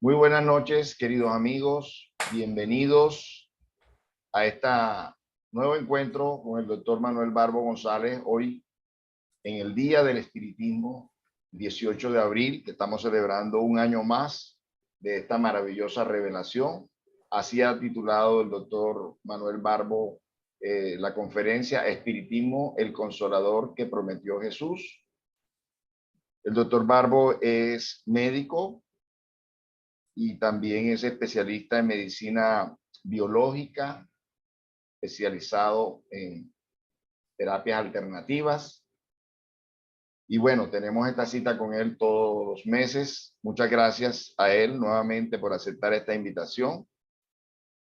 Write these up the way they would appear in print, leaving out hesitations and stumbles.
Muy buenas noches, queridos amigos. Bienvenidos a este nuevo encuentro con el doctor Manuel Barbo González. Hoy, en el Día del Espiritismo, 18 de abril, que estamos celebrando un año más de esta maravillosa revelación. Así ha titulado el doctor Manuel Barbo la conferencia Espiritismo, el Consolador que prometió Jesús. El doctor Barbo es médico y también es especialista en medicina biológica, especializado en terapias alternativas. Y bueno, tenemos esta cita con él todos los meses. Muchas gracias a él nuevamente por aceptar esta invitación.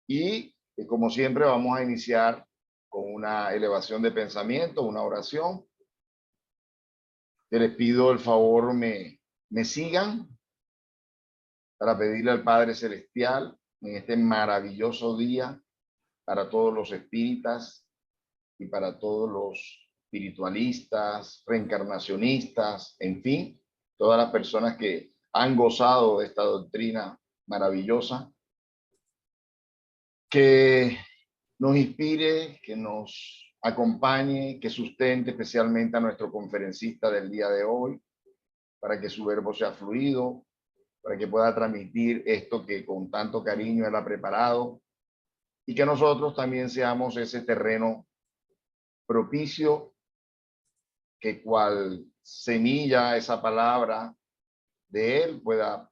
Y como siempre vamos a iniciar con una elevación de pensamiento, una oración. Te les pido el favor me sigan para pedirle al Padre Celestial en este maravilloso día para todos los espíritas y para todos los espiritualistas, reencarnacionistas, en fin, todas las personas que han gozado de esta doctrina maravillosa, que nos inspire, que nos acompañe, que sustente especialmente a nuestro conferencista del día de hoy, para que su verbo sea fluido, para que pueda transmitir esto que con tanto cariño él ha preparado, y que nosotros también seamos ese terreno propicio que cual semilla esa palabra de él pueda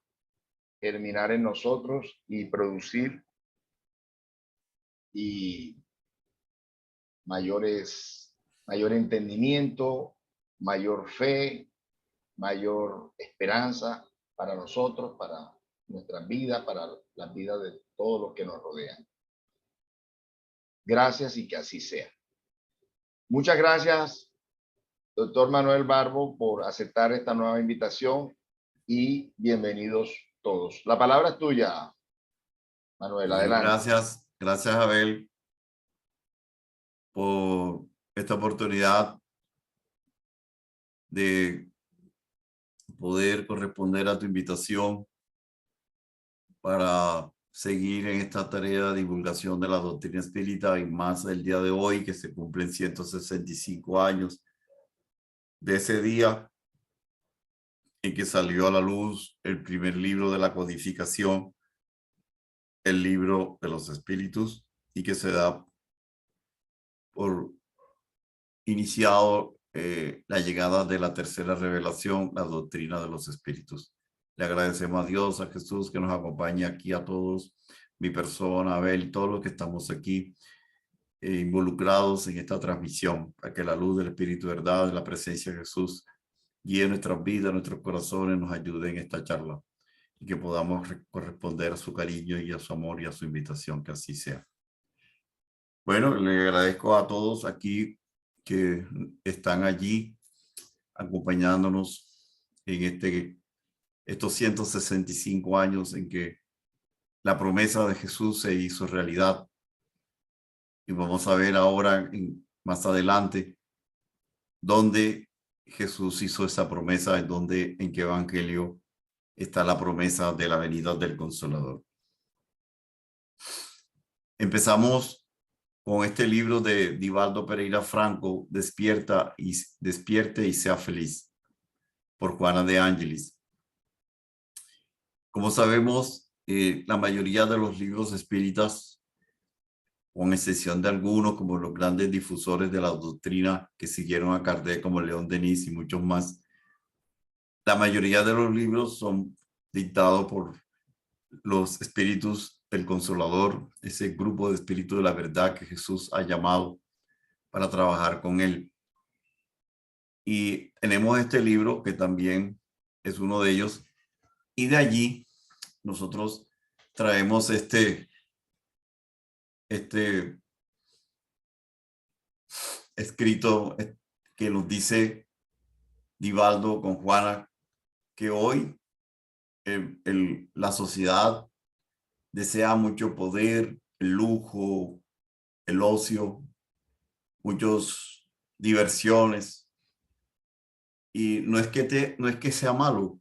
germinar en nosotros y producir y mayor entendimiento, mayor fe, mayor esperanza para nosotros, para nuestras vidas, para la vida de todos los que nos rodean. Gracias y que así sea. Muchas gracias, doctor Manuel Barbo, por aceptar esta nueva invitación y bienvenidos todos. La palabra es tuya, Manuel, Bueno, adelante. gracias Abel por esta oportunidad de poder corresponder a tu invitación para seguir en esta tarea de divulgación de la doctrina espírita y más el día de hoy que se cumplen 165 años de ese día en que salió a la luz el primer libro de la codificación, el libro de los espíritus, y que se da por iniciado la llegada de la tercera revelación, la doctrina de los espíritus. Le agradecemos a Dios, a Jesús, que nos acompaña aquí a todos, mi persona, Abel y todos los que estamos aquí involucrados en esta transmisión, para que la luz del Espíritu Verdad, de la presencia de Jesús, guíe nuestras vidas, nuestros corazones, nos ayude en esta charla y que podamos corresponder a su cariño y a su amor y a su invitación, que así sea. Bueno, le agradezco a todos aquí que están allí acompañándonos en estos 165 años en que la promesa de Jesús se hizo realidad. Y vamos a ver ahora, más adelante, dónde Jesús hizo esa promesa, en qué evangelio está la promesa de la venida del Consolador. Empezamos con este libro de Divaldo Pereira Franco, Despierte y sea feliz, por Juana de Ángelis. Como sabemos, la mayoría de los libros espíritas, con excepción de algunos, como los grandes difusores de la doctrina que siguieron a Kardec, como León Denis y muchos más, la mayoría de los libros son dictados por los espíritus del Consolador, ese grupo de espíritus de la verdad que Jesús ha llamado para trabajar con él. Y tenemos este libro que también es uno de ellos, y de allí nosotros traemos este escrito que nos dice Divaldo con Juana, que hoy la sociedad desea mucho poder, el lujo, el ocio, muchas diversiones, y no es que sea malo,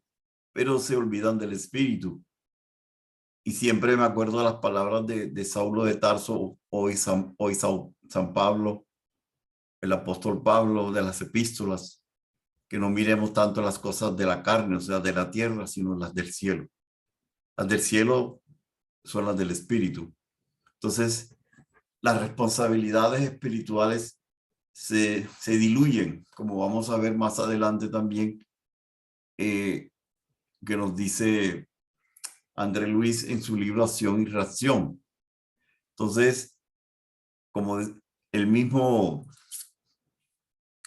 pero se olvidan del espíritu. Y siempre me acuerdo de las palabras de Saulo de Tarso, hoy San Pablo, el apóstol Pablo, de las epístolas, que no miremos tanto las cosas de la carne, o sea, de la tierra, sino las del cielo. Las del cielo son las del espíritu. Entonces, las responsabilidades espirituales se diluyen, como vamos a ver más adelante también, que nos dice André Luis en su libro Acción y Reacción. Entonces, como el mismo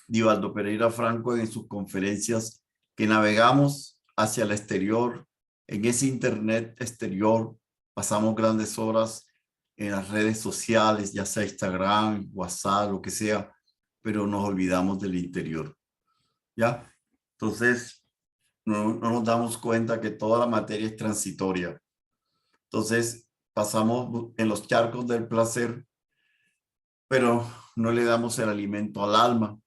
Divaldo Pereira Franco en sus conferencias, que navegamos hacia el exterior, en ese internet exterior, pasamos grandes horas en las redes sociales, ya sea Instagram, WhatsApp, lo que sea, pero nos olvidamos del interior, ¿ya? Entonces, no nos damos cuenta que toda la materia es transitoria. Entonces, pasamos en los charcos del placer, pero no le damos el alimento al alma.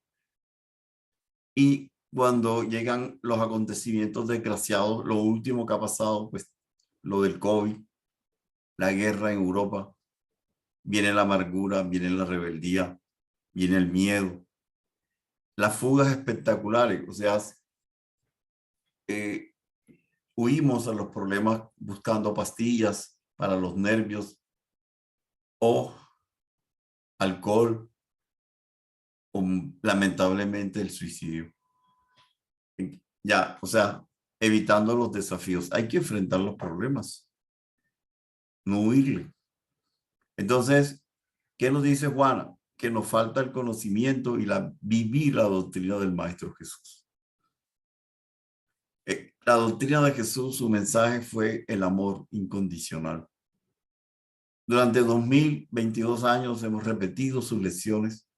Y cuando llegan los acontecimientos desgraciados, lo último que ha pasado, pues lo del COVID, la guerra en Europa, viene la amargura, viene la rebeldía, viene el miedo, las fugas espectaculares, o sea, huimos a los problemas buscando pastillas para los nervios o alcohol o lamentablemente el suicidio. Ya, o sea, evitando los desafíos. Hay que enfrentar los problemas, no huirle. Entonces, ¿qué nos dice Juana? Que nos falta el conocimiento y vivir la doctrina del Maestro Jesús. La doctrina de Jesús, su mensaje fue el amor incondicional. Durante 2022 años hemos repetido sus lecciones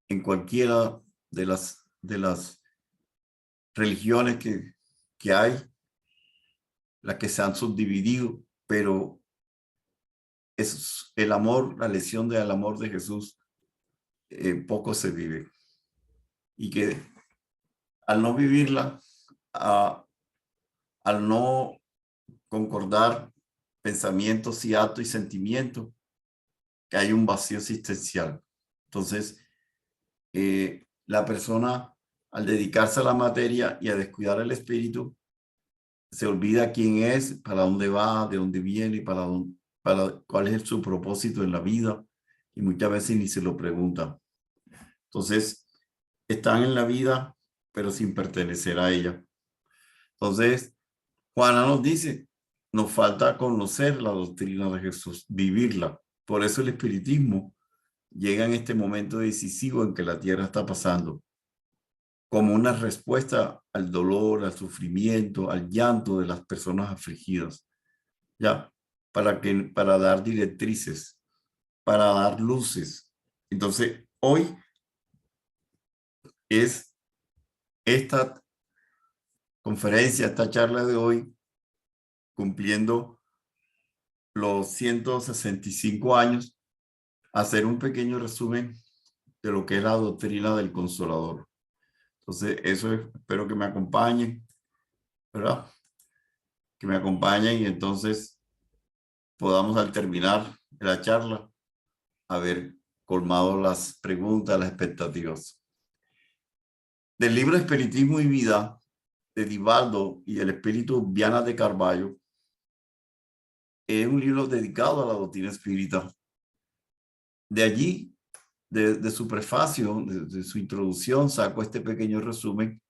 en cualquiera de las religiones que hay, las que se han subdividido, pero es el amor, la lección del amor de Jesús, poco se vive. Y que al no vivirla, al no concordar pensamientos y actos y sentimientos, que hay un vacío existencial. Entonces, la persona, al dedicarse a la materia y a descuidar el espíritu, se olvida quién es, para dónde va, de dónde viene, para cuál es su propósito en la vida, y muchas veces ni se lo preguntan. Entonces, están en la vida, pero sin pertenecer a ella. Entonces, Juana nos dice, nos falta conocer la doctrina de Jesús, vivirla. Por eso el espiritismo llega en este momento decisivo en que la tierra está pasando, como una respuesta al dolor, al sufrimiento, al llanto de las personas afligidas, ya, para dar directrices, para dar luces. Entonces, hoy es esta conferencia, esta charla de hoy, cumpliendo los 165 años, hacer un pequeño resumen de lo que es la doctrina del Consolador. Entonces, eso espero que me acompañen, ¿verdad? Que me acompañen y entonces podamos al terminar la charla haber colmado las preguntas, las expectativas. Del libro Espiritismo y Vida de Divaldo y el espíritu Viana de Carvalho, es un libro dedicado a la doctrina espírita. De allí, de su prefacio, de su introducción, saco este pequeño resumen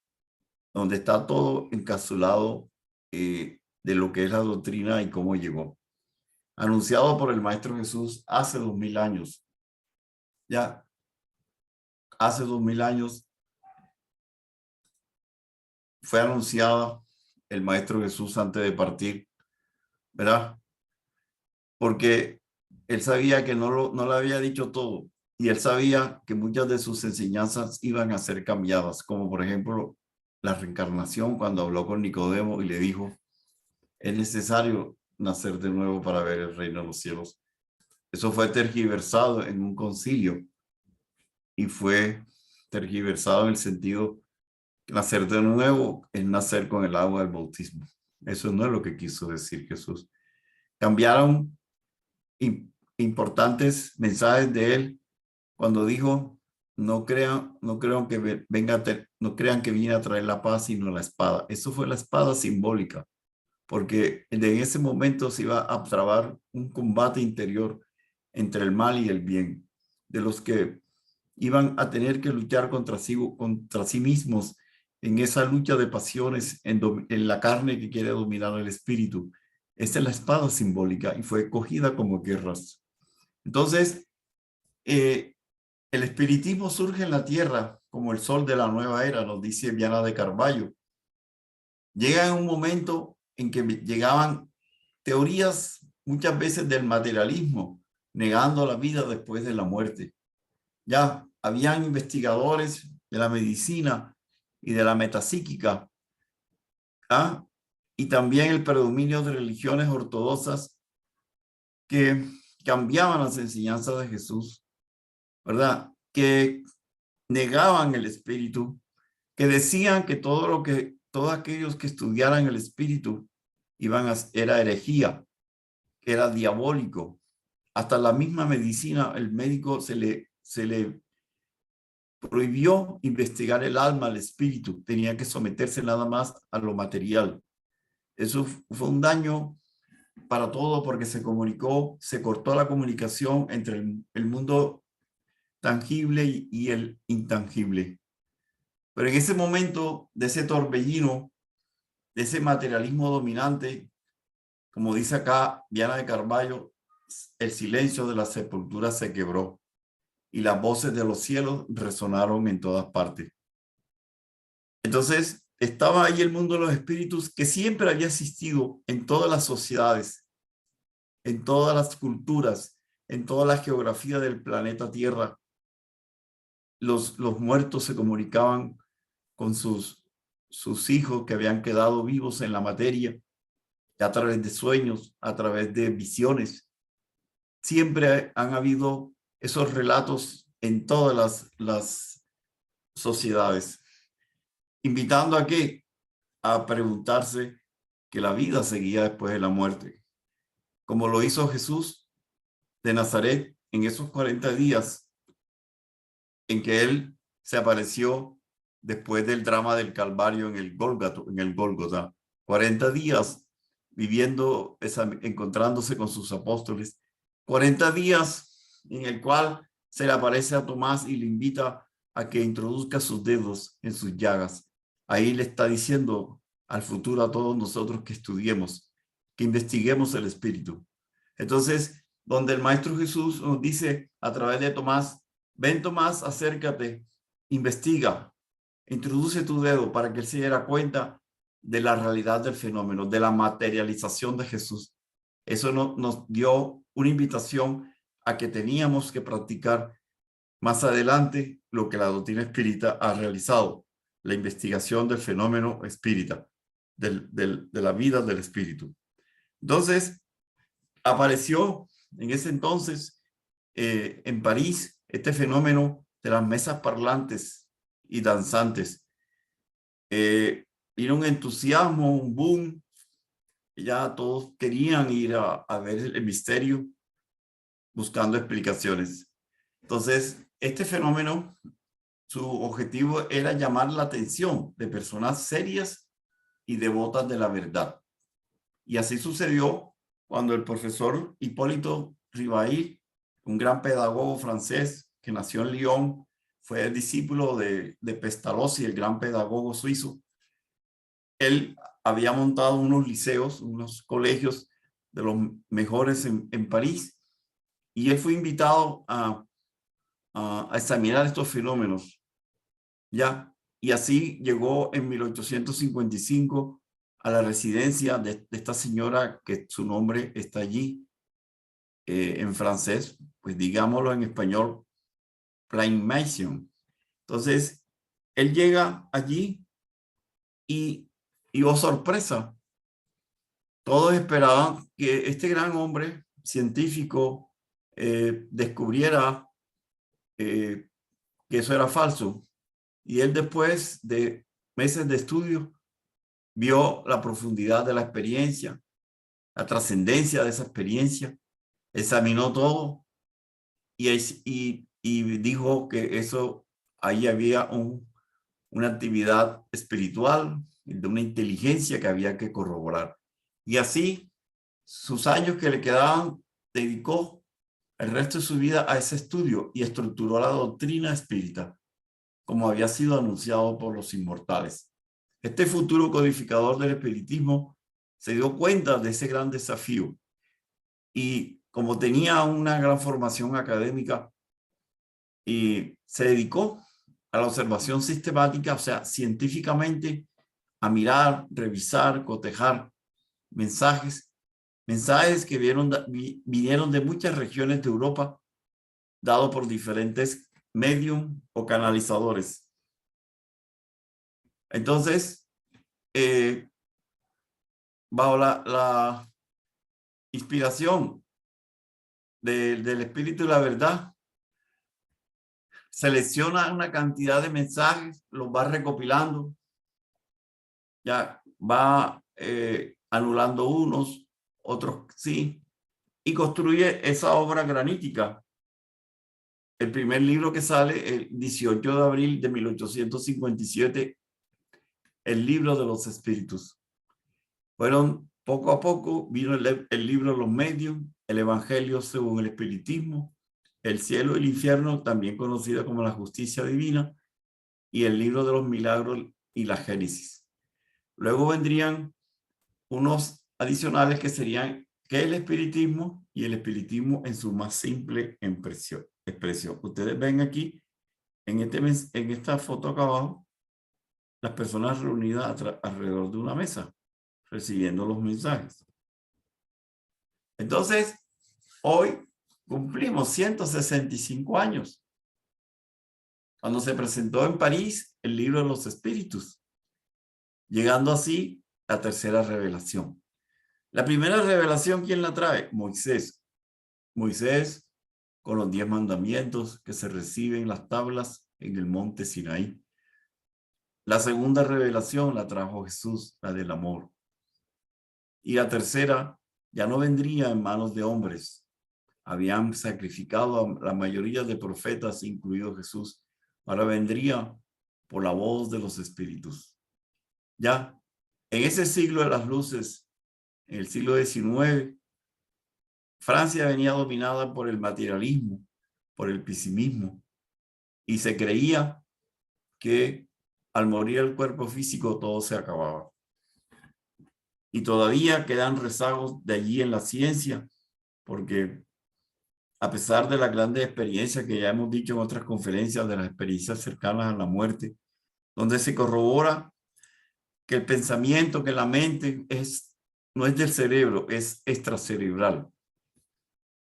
donde está todo encapsulado de lo que es la doctrina y cómo llegó. Anunciado por el Maestro Jesús hace 2000 años. Ya, hace 2000 años fue anunciada el Maestro Jesús antes de partir, ¿verdad? Porque él sabía que no le había dicho todo y él sabía que muchas de sus enseñanzas iban a ser cambiadas, como por ejemplo la reencarnación, cuando habló con Nicodemo y le dijo, es necesario nacer de nuevo para ver el reino de los cielos. Eso fue tergiversado en un concilio y fue tergiversado en el sentido que nacer de nuevo es nacer con el agua del bautismo. Eso no es lo que quiso decir Jesús. cambiaron importantes mensajes de él cuando dijo, no crean no crean que vine a traer la paz, sino la espada. Eso fue la espada simbólica, porque en ese momento se iba a trabar un combate interior entre el mal y el bien, de los que iban a tener que luchar contra sí mismos en esa lucha de pasiones en la carne que quiere dominar el espíritu. Esta es la espada simbólica y fue cogida como guerras. Entonces, el espiritismo surge en la tierra como el sol de la nueva era, nos dice Viana de Carballo. Llega en un momento en que llegaban teorías muchas veces del materialismo, negando la vida después de la muerte. Ya habían investigadores de la medicina y de la metapsíquica, ¿ah? Y también el predominio de religiones ortodoxas que cambiaban las enseñanzas de Jesús, ¿verdad? Que negaban el espíritu, que decían que todos aquellos que estudiaran el espíritu era herejía, que era diabólico. Hasta la misma medicina, el médico se le prohibió investigar el alma, el espíritu, tenía que someterse nada más a lo material. Eso fue un daño para todo porque se cortó la comunicación entre el mundo tangible y el intangible. Pero en ese momento de ese torbellino, de ese materialismo dominante, como dice acá Viana de Carballo, el silencio de la sepultura se quebró y las voces de los cielos resonaron en todas partes. Entonces, estaba ahí el mundo de los espíritus que siempre había existido en todas las sociedades, en todas las culturas, en toda la geografía del planeta Tierra. Los muertos se comunicaban con sus hijos que habían quedado vivos en la materia, a través de sueños, a través de visiones. Siempre han habido esos relatos en todas las sociedades, invitando a qué? A preguntarse que la vida seguía después de la muerte, como lo hizo Jesús de Nazaret en esos 40 días en que él se apareció después del drama del Calvario en el Gólgota. 40 días viviendo, encontrándose con sus apóstoles. 40 días en el cual se le aparece a Tomás y le invita a que introduzca sus dedos en sus llagas. Ahí le está diciendo al futuro a todos nosotros que estudiemos, que investiguemos el espíritu. Entonces, donde el Maestro Jesús nos dice a través de Tomás, ven Tomás, acércate, investiga, introduce tu dedo para que él se diera cuenta de la realidad del fenómeno, de la materialización de Jesús. Eso nos dio una invitación a que teníamos que practicar más adelante lo que la doctrina espírita ha realizado, la investigación del fenómeno espírita, de la vida del espíritu. Entonces, apareció en ese entonces en París este fenómeno de las mesas parlantes y danzantes. Era un entusiasmo, un boom. Ya todos querían ir a ver el misterio buscando explicaciones. Entonces, este fenómeno, su objetivo era llamar la atención de personas serias y devotas de la verdad. Y así sucedió cuando el profesor Hipólito Rivail, un gran pedagogo francés que nació en Lyon, fue discípulo de Pestalozzi, el gran pedagogo suizo. Él había montado unos liceos, unos colegios de los mejores en París, y él fue invitado a examinar estos fenómenos. ¿Ya? Y así llegó en 1855 a la residencia de esta señora, que su nombre está allí en francés, pues digámoslo en español, Plain Mason. Entonces, él llega allí y oh sorpresa, todos esperaban que este gran hombre científico descubriera que eso era falso. Y él, después de meses de estudio, vio la profundidad de la experiencia, la trascendencia de esa experiencia, examinó todo y dijo que eso, ahí había una actividad espiritual, de una inteligencia que había que corroborar. Y así, sus años que le quedaban, dedicó el resto de su vida a ese estudio y estructuró la doctrina espírita, como había sido anunciado por los inmortales. Este futuro codificador del espiritismo se dio cuenta de ese gran desafío y como tenía una gran formación académica, y se dedicó a la observación sistemática, o sea, científicamente, a mirar, revisar, cotejar mensajes que vinieron de muchas regiones de Europa, dado por diferentes medium o canalizadores. Entonces, bajo la inspiración del Espíritu y la verdad, selecciona una cantidad de mensajes, los va recopilando, ya va anulando unos, otros sí, y construye esa obra granítica. El primer libro que sale el 18 de abril de 1857, el libro de los espíritus. Fueron poco a poco, vino el libro Los Medios, el Evangelio según el Espiritismo, el Cielo y el Infierno, también conocido como la Justicia Divina, y el libro de los Milagros y la Génesis. Luego vendrían unos adicionales que serían ¿qué es el espiritismo? Y el espiritismo en su más simple expresión. Ustedes ven aquí, en esta foto acá abajo, las personas reunidas alrededor de una mesa, recibiendo los mensajes. Entonces, hoy cumplimos 165 años, cuando se presentó en París el libro de los espíritus, llegando así a la tercera revelación. La primera revelación, ¿quién la trae? Moisés. Moisés con los 10 mandamientos que se reciben en las tablas en el monte Sinaí. La segunda revelación la trajo Jesús, la del amor. Y la tercera ya no vendría en manos de hombres. Habían sacrificado a la mayoría de profetas, incluido Jesús. Ahora vendría por la voz de los espíritus. Ya, en ese siglo de las luces, en el siglo XIX, Francia venía dominada por el materialismo, por el pesimismo, y se creía que al morir el cuerpo físico todo se acababa. Y todavía quedan rezagos de allí en la ciencia, porque a pesar de la grande experiencia que ya hemos dicho en otras conferencias, de las experiencias cercanas a la muerte, donde se corrobora que el pensamiento, que la mente no es del cerebro, es extracerebral.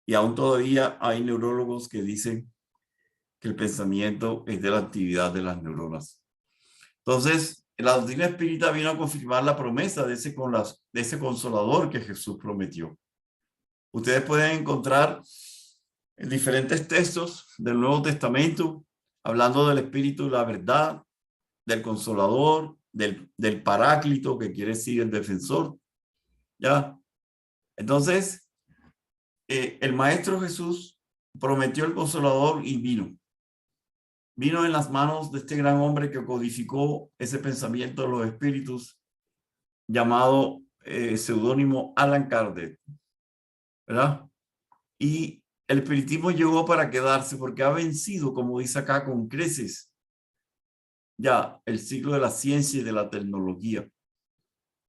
Y aún todavía hay neurólogos que dicen que el pensamiento es de la actividad de las neuronas. Entonces, la doctrina espírita vino a confirmar la promesa de ese consolador que Jesús prometió. Ustedes pueden encontrar en diferentes textos del Nuevo Testamento, hablando del Espíritu y la verdad, del Consolador, del Paráclito, que quiere decir el defensor. ¿Ya? Entonces, el Maestro Jesús prometió el Consolador y vino. Vino en las manos de este gran hombre que codificó ese pensamiento de los espíritus, llamado seudónimo Allan Kardec, ¿verdad? Y el espiritismo llegó para quedarse porque ha vencido, como dice acá, con creces, ya el siglo de la ciencia y de la tecnología.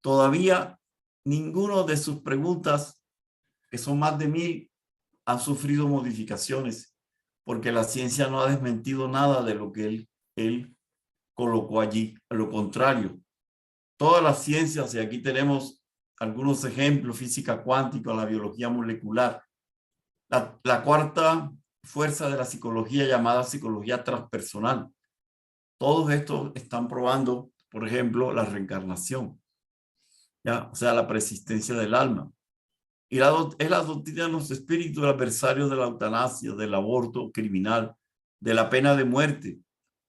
Todavía ninguno de sus preguntas, que son más de 1000, han sufrido modificaciones, porque la ciencia no ha desmentido nada de lo que él colocó allí. A lo contrario, todas las ciencias, y aquí tenemos algunos ejemplos: física cuántica, la biología molecular, la cuarta fuerza de la psicología llamada psicología transpersonal. Todos estos están probando, por ejemplo, la reencarnación, ¿ya? O sea, la persistencia del alma. Y es la doctrina de los espíritus adversarios de la eutanasia, del aborto criminal, de la pena de muerte,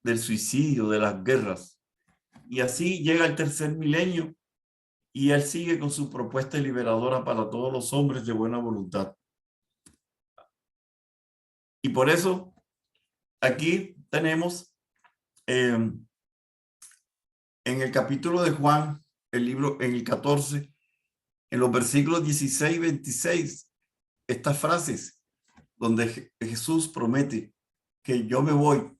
del suicidio, de las guerras. Y así llega el tercer milenio y él sigue con su propuesta liberadora para todos los hombres de buena voluntad. Y por eso aquí tenemos en el capítulo de Juan, el libro en el 14, en los versículos 16 y 26, estas frases donde Jesús promete que yo me voy,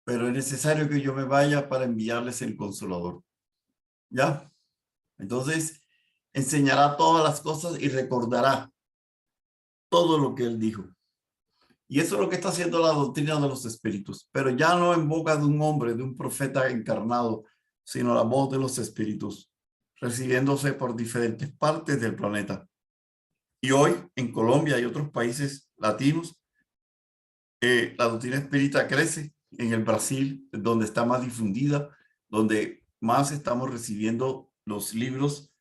pero es necesario que yo me vaya para enviarles el Consolador. ¿Ya? Entonces, enseñará todas las cosas y recordará todo lo que él dijo. Y eso es lo que está haciendo la doctrina de los espíritus, pero ya no en boca de un hombre, de un profeta encarnado, sino la voz de los espíritus, recibiéndose por diferentes partes del planeta. Y hoy, en Colombia y otros países latinos, la doctrina espírita crece. En el Brasil, donde está más difundida, donde más estamos recibiendo los libros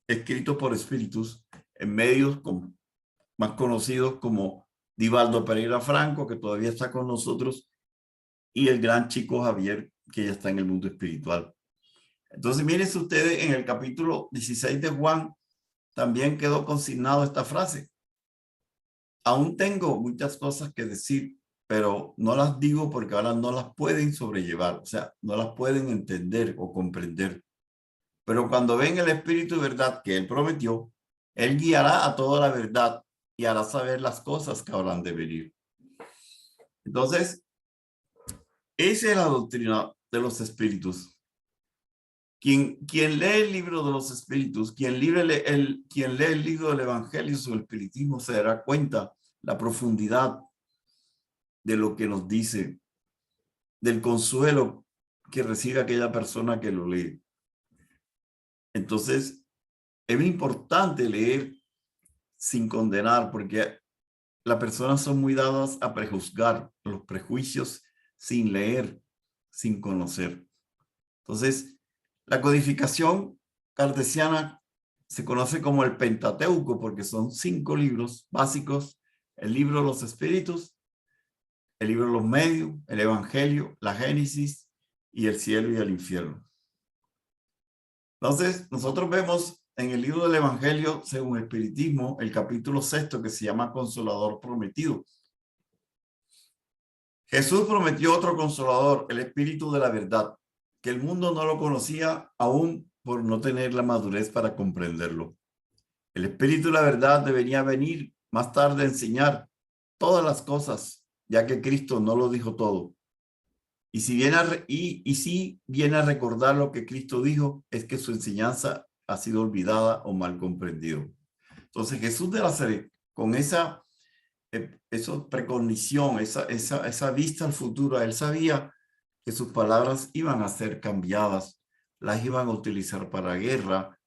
escritos por espíritus en medios más conocidos como Divaldo Pereira Franco, que todavía está con nosotros, y el gran Chico Javier, que ya está en el mundo espiritual. Entonces, miren ustedes, en el capítulo 16 de Juan, también quedó consignado esta frase. Aún tengo muchas cosas que decir, pero no las digo porque ahora no las pueden sobrellevar, o sea, no las pueden entender o comprender. Pero cuando ven el Espíritu de verdad que Él prometió, Él guiará a toda la verdad y hará saber las cosas que habrán de venir. Entonces, esa es la doctrina de los espíritus. Quien lee el libro de los espíritus, quien lee el libro del Evangelio sobre el espiritismo, se dará cuenta la profundidad de lo que nos dice, del consuelo que recibe aquella persona que lo lee. Entonces, es muy importante leer sin condenar, porque las personas son muy dadas a prejuzgar, los prejuicios sin leer, sin conocer. Entonces, la codificación cartesiana se conoce como el Pentateuco porque son 5 libros básicos: el libro de los espíritus, el libro de los medios, el Evangelio, la Génesis y el cielo y el infierno. Entonces, nosotros vemos en el libro del Evangelio, según el espiritismo, el capítulo 6, que se llama Consolador Prometido. Jesús prometió otro consolador, el Espíritu de la verdad, que el mundo no lo conocía aún por no tener la madurez para comprenderlo. El Espíritu de la verdad debería venir más tarde a enseñar todas las cosas, ya que Cristo no lo dijo todo. Y si viene a recordar lo que Cristo dijo, es que su enseñanza ha sido olvidada o mal comprendido. Entonces Jesús de Nazaret, con esa precognición, esa vista al futuro, él sabía que sus palabras iban a ser cambiadas, las iban a utilizar para guerra.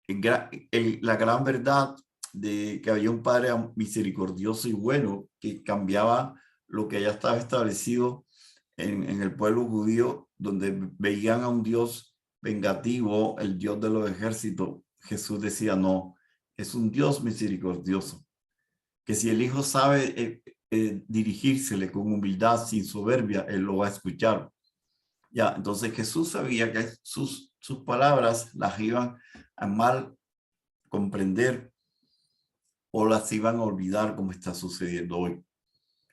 La gran verdad de que había un Padre misericordioso y bueno que cambiaba lo que ya estaba establecido en el pueblo judío, donde veían a un Dios vengativo, el Dios de los ejércitos. Jesús decía, no, es un Dios misericordioso, que si el Hijo sabe dirigírsele con humildad, sin soberbia, él lo va a escuchar. Ya, entonces Jesús sabía que sus palabras las iban a mal comprender o las iban a olvidar, como está sucediendo hoy.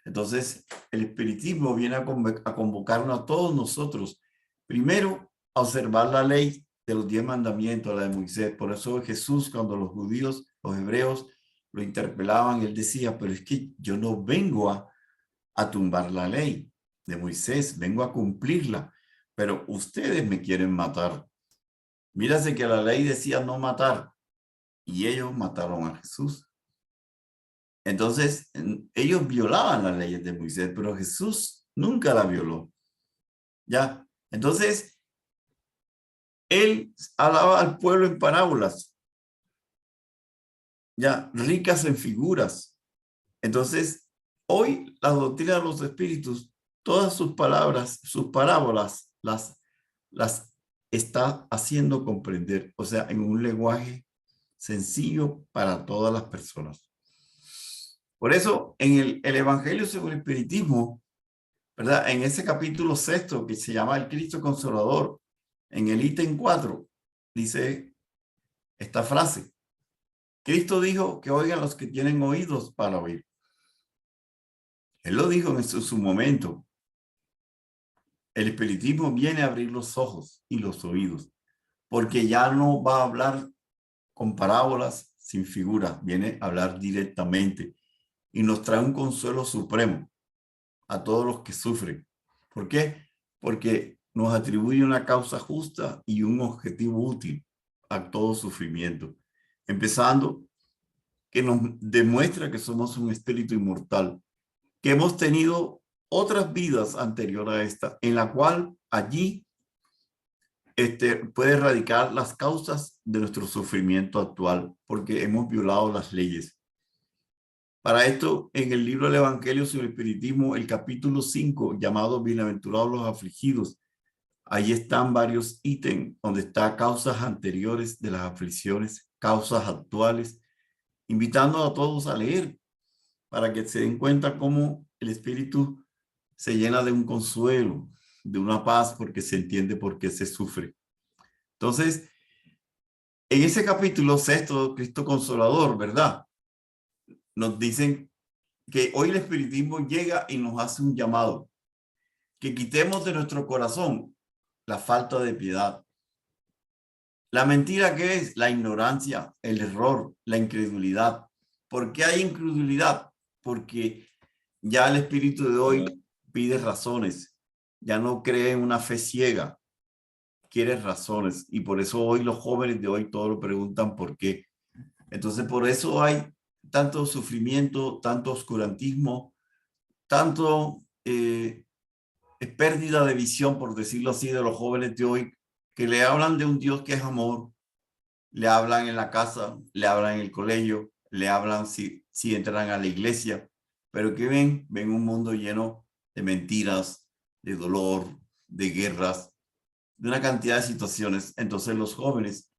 Entonces, el espiritismo viene a convocarnos a todos nosotros, primero, a observar la ley de los 10 mandamientos, la de Moisés. Por eso Jesús, cuando los judíos, los hebreos, lo interpelaban, él decía, pero es que yo no vengo a tumbar la ley de Moisés, vengo a cumplirla, pero ustedes me quieren matar. Mírase que la ley decía no matar, y ellos mataron a Jesús. Entonces, ellos violaban las leyes de Moisés, pero Jesús nunca la violó. ¿Ya? Entonces, él hablaba al pueblo en parábolas, ya, ricas en figuras. Entonces, hoy la doctrina de los espíritus, todas sus palabras, sus parábolas, las está haciendo comprender, o sea, en un lenguaje sencillo para todas las personas. Por eso, en el Evangelio según el Espiritismo, ¿verdad? En ese capítulo 6, que se llama el Cristo Consolador, en el ítem 4, dice esta frase. Cristo dijo que oigan los que tienen oídos para oír. Él lo dijo en su momento. El espiritismo viene a abrir los ojos y los oídos, porque ya no va a hablar con parábolas sin figuras, viene a hablar directamente y nos trae un consuelo supremo a todos los que sufren. ¿Por qué? Porque nos atribuye una causa justa y un objetivo útil a todo sufrimiento. Empezando, que nos demuestra que somos un espíritu inmortal, que hemos tenido otras vidas anteriores a esta, en la cual allí puede erradicar las causas de nuestro sufrimiento actual, porque hemos violado las leyes. Para esto, en el libro del Evangelio sobre el Espiritismo, el capítulo 5, llamado Bienaventurados los afligidos, ahí están varios ítems donde está causas anteriores de las aflicciones, causas actuales, invitando a todos a leer para que se den cuenta cómo el espíritu se llena de un consuelo, de una paz, porque se entiende por qué se sufre. Entonces, en ese capítulo 6, Cristo Consolador, ¿verdad? Nos dicen que hoy el espiritismo llega y nos hace un llamado, que quitemos de nuestro corazón la falta de piedad. La mentira, ¿qué es? La ignorancia, el error, la incredulidad. ¿Por qué hay incredulidad? Porque ya el espíritu de hoy pide razones, ya no cree en una fe ciega, quiere razones, y por eso hoy los jóvenes de hoy todo lo preguntan por qué. Entonces por eso hay tanto sufrimiento, tanto oscurantismo, tanto pérdida de visión, por decirlo así, de los jóvenes de hoy, que le hablan de un Dios que es amor, le hablan en la casa, le hablan en el colegio, le hablan si entran a la iglesia, pero que ven un mundo lleno de mentiras, de dolor, de guerras, de una cantidad de situaciones. Entonces los jóvenes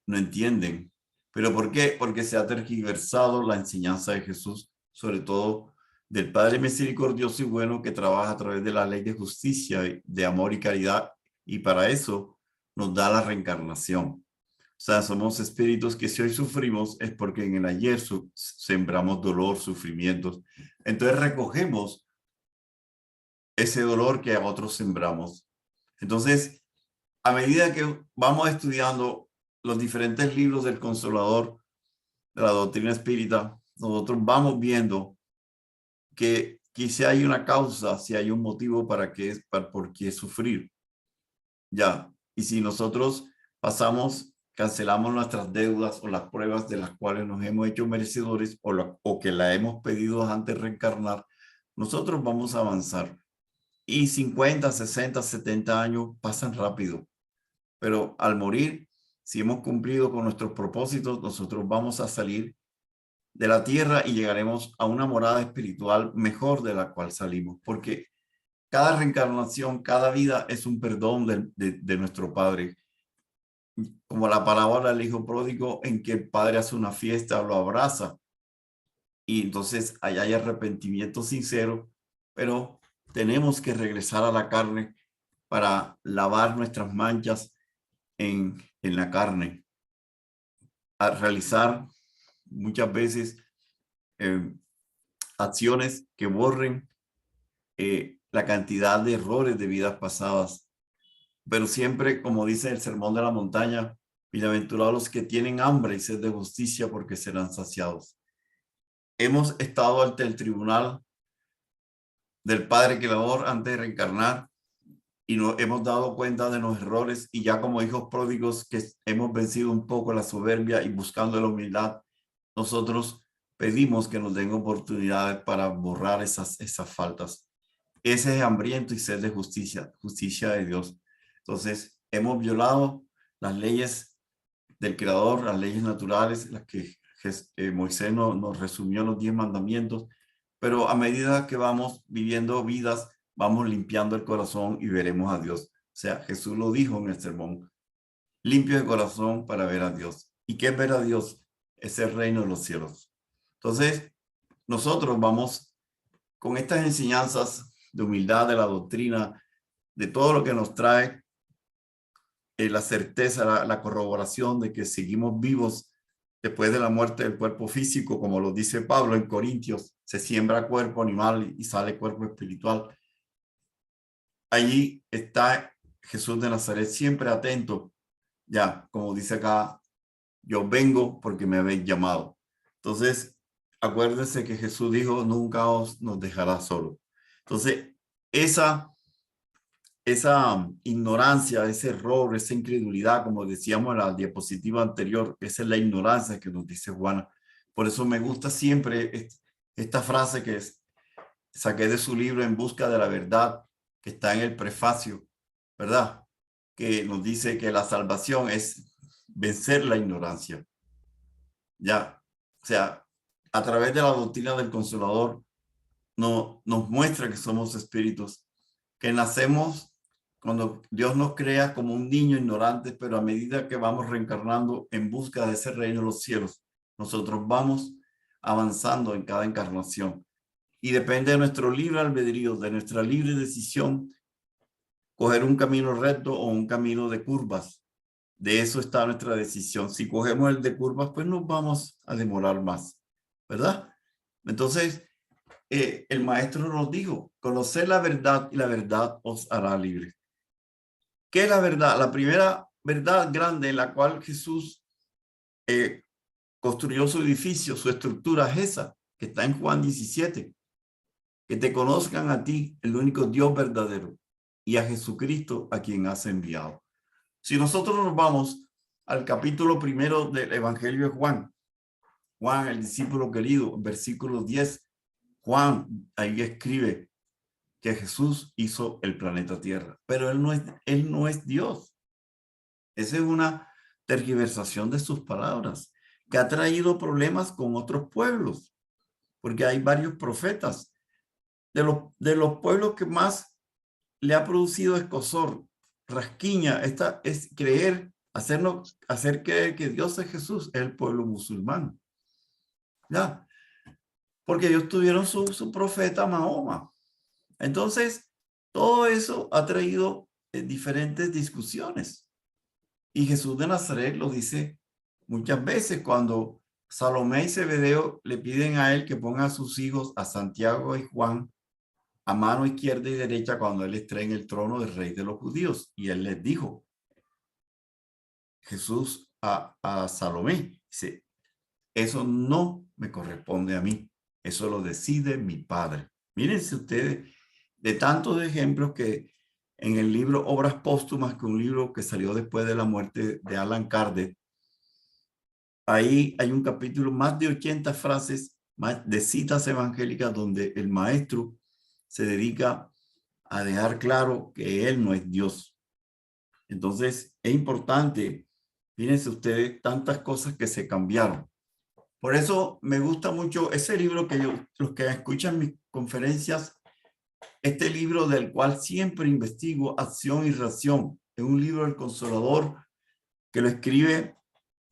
no entienden. ¿Pero por qué? Porque se ha tergiversado la enseñanza de Jesús, sobre todo del Padre misericordioso y bueno que trabaja a través de la ley de justicia, de amor y caridad, y para eso nos da la reencarnación. O sea, somos espíritus que si hoy sufrimos es porque en el ayer sembramos dolor, sufrimientos. Entonces recogemos ese dolor que a otros sembramos. Entonces, a medida que vamos estudiando los diferentes libros del Consolador, de la doctrina espírita, nosotros vamos viendo que si hay una causa, si hay un motivo por qué sufrir. Ya, y si nosotros cancelamos nuestras deudas o las pruebas de las cuales nos hemos hecho merecedores o que la hemos pedido antes de reencarnar, nosotros vamos a avanzar. Y 50, 60, 70 años pasan rápido. Pero al morir, si hemos cumplido con nuestros propósitos, nosotros vamos a salir de la tierra y llegaremos a una morada espiritual mejor de la cual salimos. Porque cada reencarnación, cada vida es un perdón de nuestro Padre. Como la parábola del hijo pródigo, en que el padre hace una fiesta, lo abraza, y entonces allá hay arrepentimiento sincero, pero tenemos que regresar a la carne para lavar nuestras manchas en la carne, a realizar muchas veces acciones que borren la cantidad de errores de vidas pasadas. Pero siempre, como dice el Sermón de la Montaña, bienaventurados los que tienen hambre y sed de justicia, porque serán saciados. Hemos estado ante el tribunal del Padre Creador antes de reencarnar y nos hemos dado cuenta de los errores, y ya como hijos pródigos que hemos vencido un poco la soberbia y buscando la humildad, nosotros pedimos que nos den oportunidades para borrar esas faltas. Ese es hambriento y sed de justicia, justicia de Dios. Entonces, hemos violado las leyes del Creador, las leyes naturales, las que Moisés nos resumió en los 10 mandamientos, pero a medida que vamos viviendo vidas, vamos limpiando el corazón y veremos a Dios. O sea, Jesús lo dijo en el sermón, limpio de corazón para ver a Dios. ¿Y qué es ver a Dios? Es el reino de los cielos. Entonces, nosotros vamos con estas enseñanzas de humildad, de la doctrina, de todo lo que nos trae la certeza, la corroboración de que seguimos vivos después de la muerte del cuerpo físico, como lo dice Pablo en Corintios, se siembra cuerpo animal y sale cuerpo espiritual. Allí está Jesús de Nazaret siempre atento, ya, como dice acá, yo vengo porque me habéis llamado. Entonces, acuérdense que Jesús dijo, nunca nos dejará solo. Entonces, esa ignorancia, ese error, esa incredulidad, como decíamos en la diapositiva anterior, esa es la ignorancia que nos dice Juana. Por eso me gusta siempre esta frase que saqué de su libro En busca de la verdad, que está en el prefacio, ¿verdad? Que nos dice que la salvación es vencer la ignorancia. Ya, o sea, a través de la doctrina del Consolador nos muestra que somos espíritus, que nacemos cuando Dios nos crea como un niño ignorante, pero a medida que vamos reencarnando en busca de ese reino de los cielos, nosotros vamos avanzando en cada encarnación. Y depende de nuestro libre albedrío, de nuestra libre decisión, coger un camino recto o un camino de curvas. De eso está nuestra decisión. Si cogemos el de curvas, pues nos vamos a demorar más, ¿verdad? Entonces, el maestro nos dijo, conocer la verdad y la verdad os hará libres. ¿Qué es la verdad? La primera verdad grande en la cual Jesús construyó su edificio, su estructura es esa, que está en Juan 17. Que te conozcan a ti, el único Dios verdadero, y a Jesucristo a quien has enviado. Si nosotros nos vamos al capítulo 1 del Evangelio de Juan, Juan, el discípulo querido, versículo 10, Juan ahí escribe que Jesús hizo el planeta Tierra, pero él no es Dios. Esa es una tergiversación de sus palabras, que ha traído problemas con otros pueblos, porque hay varios profetas. De los pueblos que más le ha producido escozor, rasquiña, esta es creer, hacer creer que Dios es Jesús, es el pueblo musulmán. ¿Ya? Porque ellos tuvieron su profeta Mahoma. Entonces, todo eso ha traído diferentes discusiones. Y Jesús de Nazaret lo dice muchas veces cuando Salomé y Zebedeo le piden a él que ponga a sus hijos, a Santiago y Juan, a mano izquierda y derecha cuando él esté en el trono del rey de los judíos. Y él les dijo, Jesús a Salomé, dice, eso no me corresponde a mí, eso lo decide mi Padre. Mírense ustedes de tantos ejemplos que en el libro Obras Póstumas, que un libro que salió después de la muerte de Allan Kardec, ahí hay un capítulo, más de 80 frases más de citas evangélicas donde el maestro se dedica a dejar claro que él no es Dios. Entonces, es importante, fíjense ustedes, tantas cosas que se cambiaron. Por eso me gusta mucho ese libro que los que escuchan mis conferencias, este libro del cual siempre investigo, Acción y Reacción. Es un libro del Consolador que lo escribe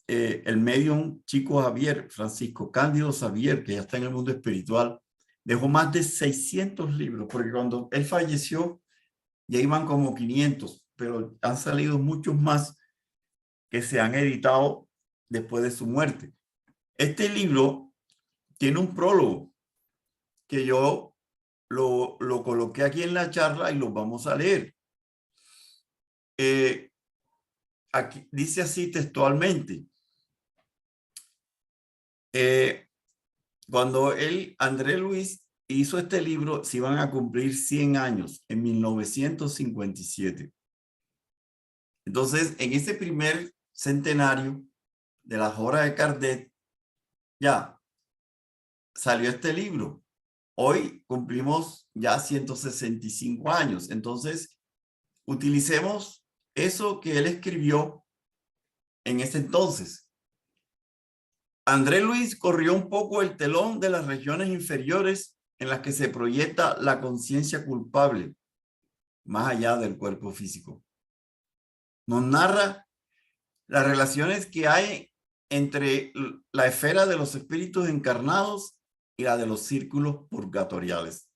el medium Chico Xavier, Francisco Cándido Xavier, que ya está en el mundo espiritual. Dejó más de 600 libros, porque cuando él falleció ya iban como 500, pero han salido muchos más que se han editado después de su muerte. Este libro tiene un prólogo que yo lo coloqué aquí en la charla y lo vamos a leer. Aquí dice así textualmente. Cuando André Luis hizo este libro, se iban a cumplir 100 años en 1957. Entonces, en ese primer centenario de las obras de Kardec, ya salió este libro. Hoy cumplimos ya 165 años. Entonces, utilicemos eso que él escribió en ese entonces. André Luis corrió un poco el telón de las regiones inferiores en las que se proyecta la conciencia culpable, más allá del cuerpo físico. Nos narra las relaciones que hay entre la esfera de los espíritus encarnados y la de los círculos purgatoriales,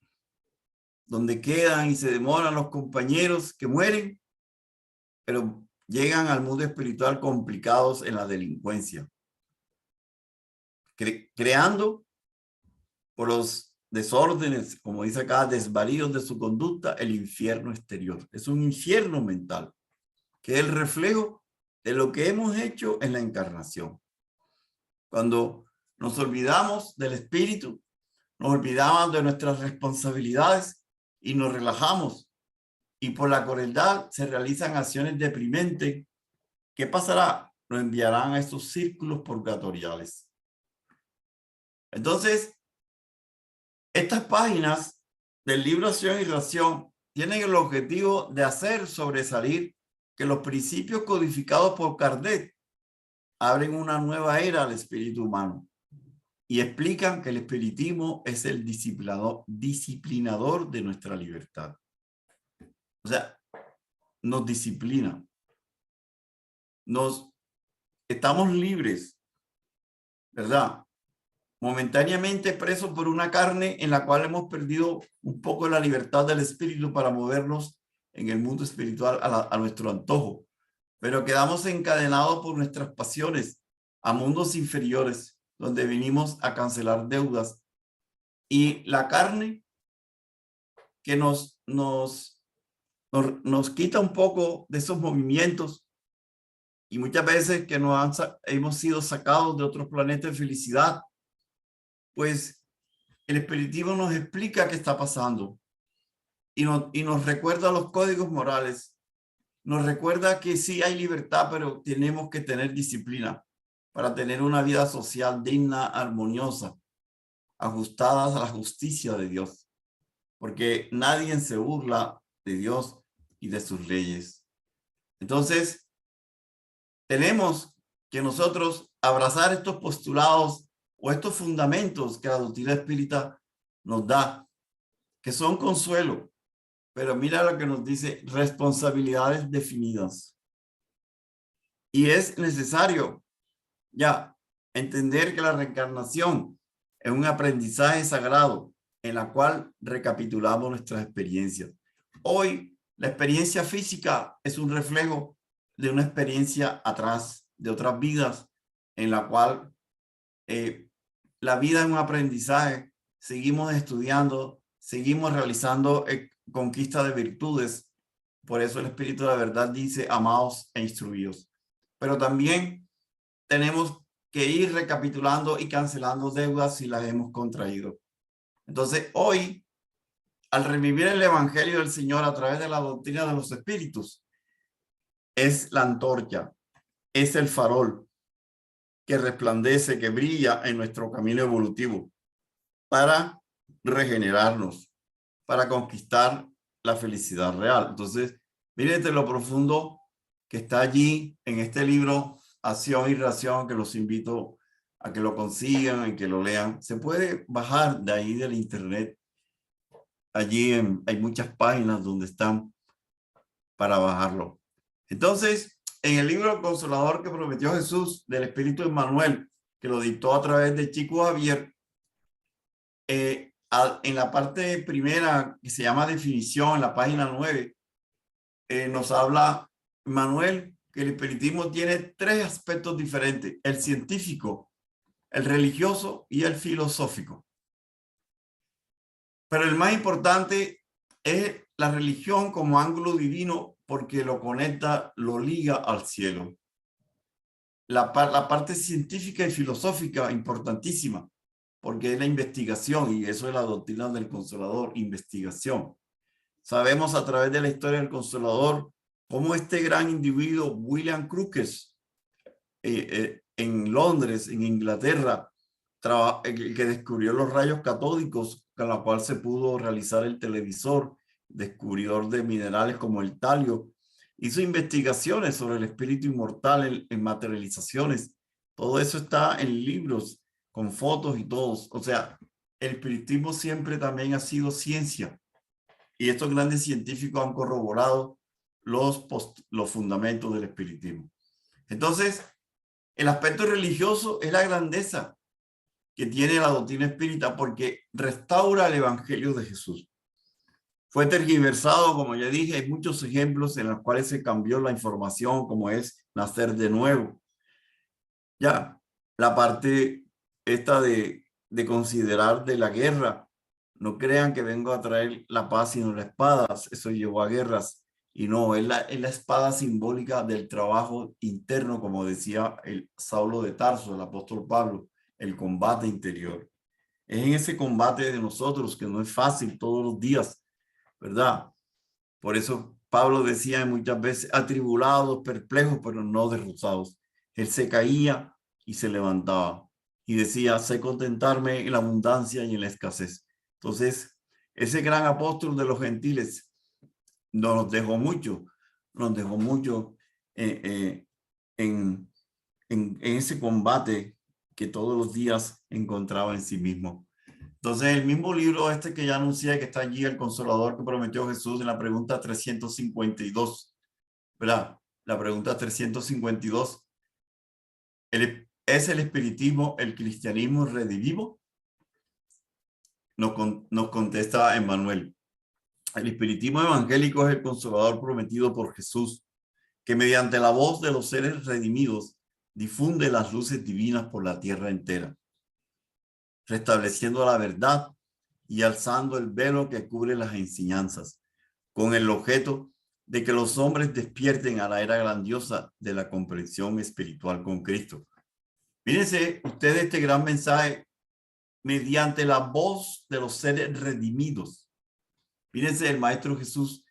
donde quedan y se demoran los compañeros que mueren, pero llegan al mundo espiritual complicados en la delincuencia, creando por los desórdenes, como dice acá, desvaríos de su conducta, el infierno exterior. Es un infierno mental, que es el reflejo de lo que hemos hecho en la encarnación. Cuando nos olvidamos del espíritu, nos olvidamos de nuestras responsabilidades y nos relajamos, y por la crueldad se realizan acciones deprimentes, ¿qué pasará? Nos enviarán a estos círculos purgatoriales. Entonces, estas páginas del libro Acción y Reacción tienen el objetivo de hacer sobresalir que los principios codificados por Kardec abren una nueva era al espíritu humano y explican que el espiritismo es el disciplinador de nuestra libertad. O sea, nos disciplina. Estamos libres, ¿verdad? Momentáneamente presos por una carne en la cual hemos perdido un poco la libertad del espíritu para movernos en el mundo espiritual a nuestro antojo, pero quedamos encadenados por nuestras pasiones a mundos inferiores donde vinimos a cancelar deudas, y la carne que nos quita un poco de esos movimientos, y muchas veces que hemos sido sacados de otros planetas de felicidad, pues el espiritismo nos explica qué está pasando y nos recuerda los códigos morales, nos recuerda que sí hay libertad, pero tenemos que tener disciplina para tener una vida social digna, armoniosa, ajustada a la justicia de Dios, porque nadie se burla de Dios y de sus leyes. Entonces, tenemos que nosotros abrazar estos postulados o estos fundamentos que la doctrina espírita nos da, que son consuelo, pero mira lo que nos dice: responsabilidades definidas. Y es necesario ya entender que la reencarnación es un aprendizaje sagrado en la cual recapitulamos nuestras experiencias. Hoy, la experiencia física es un reflejo de una experiencia atrás, de otras vidas, en la cual la vida es un aprendizaje, seguimos estudiando, seguimos realizando conquista de virtudes. Por eso el Espíritu de la Verdad dice: amaos e instruíos. Pero también tenemos que ir recapitulando y cancelando deudas si las hemos contraído. Entonces, hoy, al revivir el Evangelio del Señor a través de la doctrina de los espíritus, es la antorcha, es el farol que resplandece, que brilla en nuestro camino evolutivo para regenerarnos, para conquistar la felicidad real. Entonces, mírense lo profundo que está allí en este libro, Acción y Reacción, que los invito a que lo consigan y que lo lean. Se puede bajar de ahí del internet. Allí hay muchas páginas donde están para bajarlo. Entonces, en el libro Consolador que prometió Jesús, del Espíritu Emmanuel, que lo dictó a través de Chico Javier, en la parte primera, que se llama definición, en la página 9, nos habla Manuel que el espiritismo tiene tres aspectos diferentes: el científico, el religioso y el filosófico. Pero el más importante es la religión como ángulo divino, porque lo conecta, lo liga al cielo. La parte científica y filosófica, importantísima, porque es la investigación, y eso es la doctrina del Consolador: investigación. Sabemos a través de la historia del Consolador cómo este gran individuo, William Crookes, en Londres, en Inglaterra, el que descubrió los rayos catódicos, con la cual se pudo realizar el televisor, descubridor de minerales como el talio, hizo investigaciones sobre el espíritu inmortal en materializaciones. Todo eso está en libros con fotos y todos. O sea, el espiritismo siempre también ha sido ciencia, y estos grandes científicos han corroborado los fundamentos del espiritismo. Entonces, el aspecto religioso es la grandeza que tiene la doctrina espírita, porque restaura el Evangelio de Jesús. Fue tergiversado, como ya dije, hay muchos ejemplos en los cuales se cambió la información, como es nacer de nuevo. Ya, la parte esta de considerar de la guerra, no crean que vengo a traer la paz sino la espada, eso llevó a guerras, y no, es la espada simbólica del trabajo interno, como decía el Saulo de Tarso, el apóstol Pablo, el combate interior. Es en ese combate de nosotros que no es fácil todos los días, ¿verdad? Por eso Pablo decía muchas veces, atribulados, perplejos, pero no derrotados. Él se caía y se levantaba y decía, sé contentarme en la abundancia y en la escasez. Entonces, ese gran apóstol de los gentiles nos dejó mucho en ese combate que todos los días encontraba en sí mismo. Entonces, el mismo libro este que ya anuncié, que está allí, El Consolador que prometió Jesús, en la pregunta 352, ¿verdad? La pregunta 352, ¿es el espiritismo el cristianismo redivivo? Nos contesta Emmanuel. El espiritismo evangélico es el Consolador prometido por Jesús, que mediante la voz de los seres redimidos difunde las luces divinas por la tierra entera, restableciendo la verdad y alzando el velo que cubre las enseñanzas, con el objeto de que los hombres despierten a la era grandiosa de la comprensión espiritual con Cristo. Fíjense ustedes este gran mensaje mediante la voz de los seres redimidos. Fíjense el Maestro Jesús,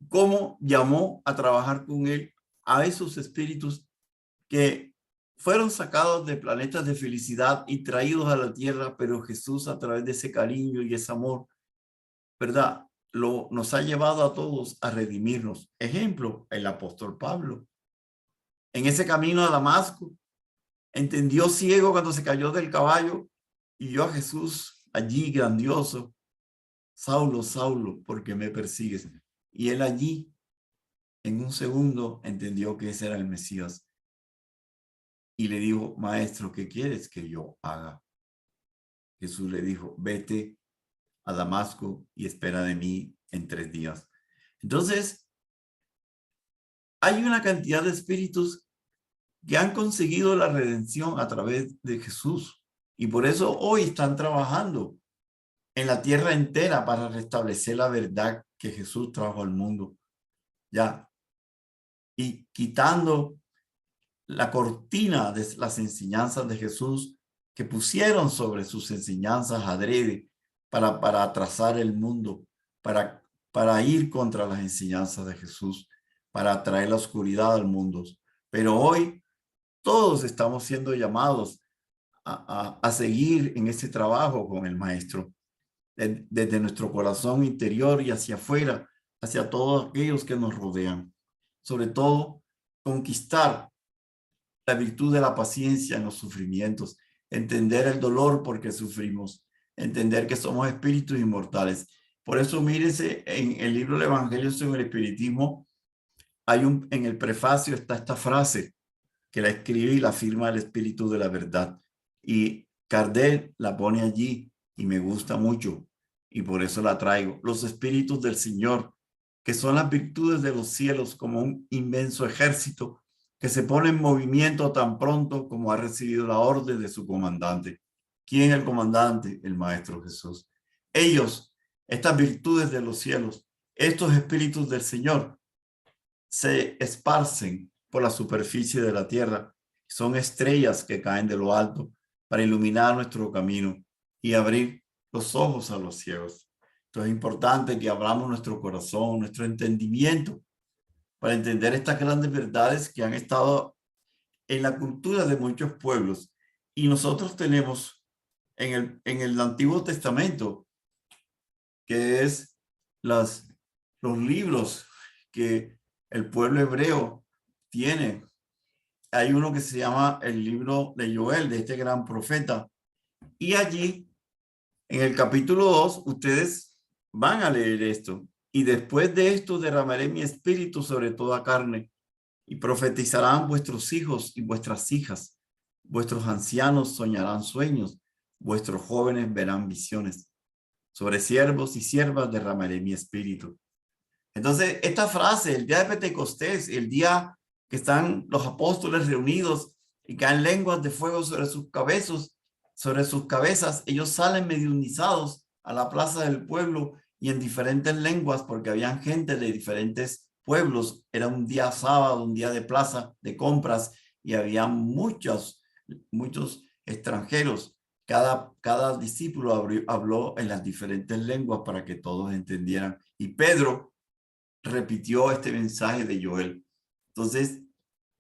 cómo llamó a trabajar con él a esos espíritus que fueron sacados de planetas de felicidad y traídos a la tierra, pero Jesús, a través de ese cariño y ese amor, ¿verdad?, nos ha llevado a todos a redimirnos. Ejemplo, el apóstol Pablo. En ese camino a Damasco, entendió ciego cuando se cayó del caballo y vio a Jesús allí grandioso. Saulo, Saulo, ¿por qué me persigues? Y él allí, en un segundo, entendió que ese era el Mesías. Y le dijo, maestro, ¿qué quieres que yo haga? Jesús le dijo, vete a Damasco y espera de mí en 3 días. Entonces, hay una cantidad de espíritus que han conseguido la redención a través de Jesús. Y por eso hoy están trabajando en la tierra entera para restablecer la verdad que Jesús trajo al mundo. Ya. Y quitando la cortina de las enseñanzas de Jesús que pusieron sobre sus enseñanzas adrede para trazar el mundo, para ir contra las enseñanzas de Jesús, para traer la oscuridad al mundo. Pero hoy todos estamos siendo llamados a seguir en ese trabajo con el Maestro, desde nuestro corazón interior y hacia afuera, hacia todos aquellos que nos rodean. Sobre todo, conquistar la virtud de la paciencia en los sufrimientos, entender el dolor porque sufrimos, entender que somos espíritus inmortales. Por eso, mírense, en el libro del Evangelio sobre el Espiritismo, en el prefacio está esta frase que la escribe y la firma el Espíritu de la Verdad. Y Kardec la pone allí y me gusta mucho y por eso la traigo. Los espíritus del Señor, que son las virtudes de los cielos como un inmenso ejército que se pone en movimiento tan pronto como ha recibido la orden de su comandante. ¿Quién es el comandante? El Maestro Jesús. Ellos, estas virtudes de los cielos, estos espíritus del Señor, se esparcen por la superficie de la tierra. Son estrellas que caen de lo alto para iluminar nuestro camino y abrir los ojos a los ciegos. Entonces es importante que abramos nuestro corazón, nuestro entendimiento, para entender estas grandes verdades que han estado en la cultura de muchos pueblos. Y nosotros tenemos en el Antiguo Testamento, que es los libros que el pueblo hebreo tiene. Hay uno que se llama el libro de Joel, de este gran profeta. Y allí, en el capítulo 2, ustedes van a leer esto. Y después de esto derramaré mi espíritu sobre toda carne y profetizarán vuestros hijos y vuestras hijas. Vuestros ancianos soñarán sueños, vuestros jóvenes verán visiones. Sobre siervos y siervas derramaré mi espíritu. Entonces, esta frase, el día de Pentecostés, el día que están los apóstoles reunidos y caen lenguas de fuego sobre sus cabezas, ellos salen mediunizados a la plaza del pueblo y en diferentes lenguas, porque habían gente de diferentes pueblos. Era un día sábado, un día de plaza, de compras, y había muchos extranjeros. Cada discípulo habló en las diferentes lenguas para que todos entendieran. Y Pedro repitió este mensaje de Joel. Entonces,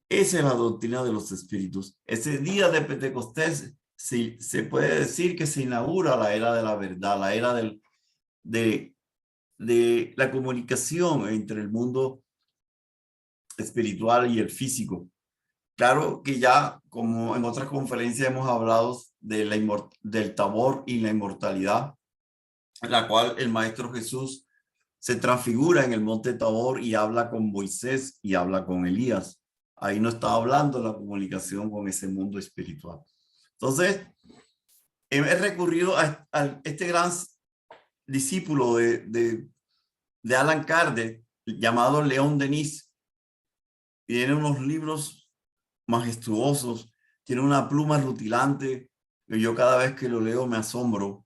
esa es la doctrina de los espíritus. Ese día de Pentecostés se puede decir que se inaugura la era de la verdad, la era de la comunicación entre el mundo espiritual y el físico. Claro que ya, como en otras conferencias hemos hablado del Tabor y la inmortalidad, en la cual el Maestro Jesús se transfigura en el monte Tabor y habla con Moisés y habla con Elías. Ahí no está hablando la comunicación con ese mundo espiritual. Entonces, he recurrido a este gran discípulo de Allan Kardec, llamado León Denis. Tiene unos libros majestuosos, tiene una pluma rutilante, que yo cada vez que lo leo me asombro.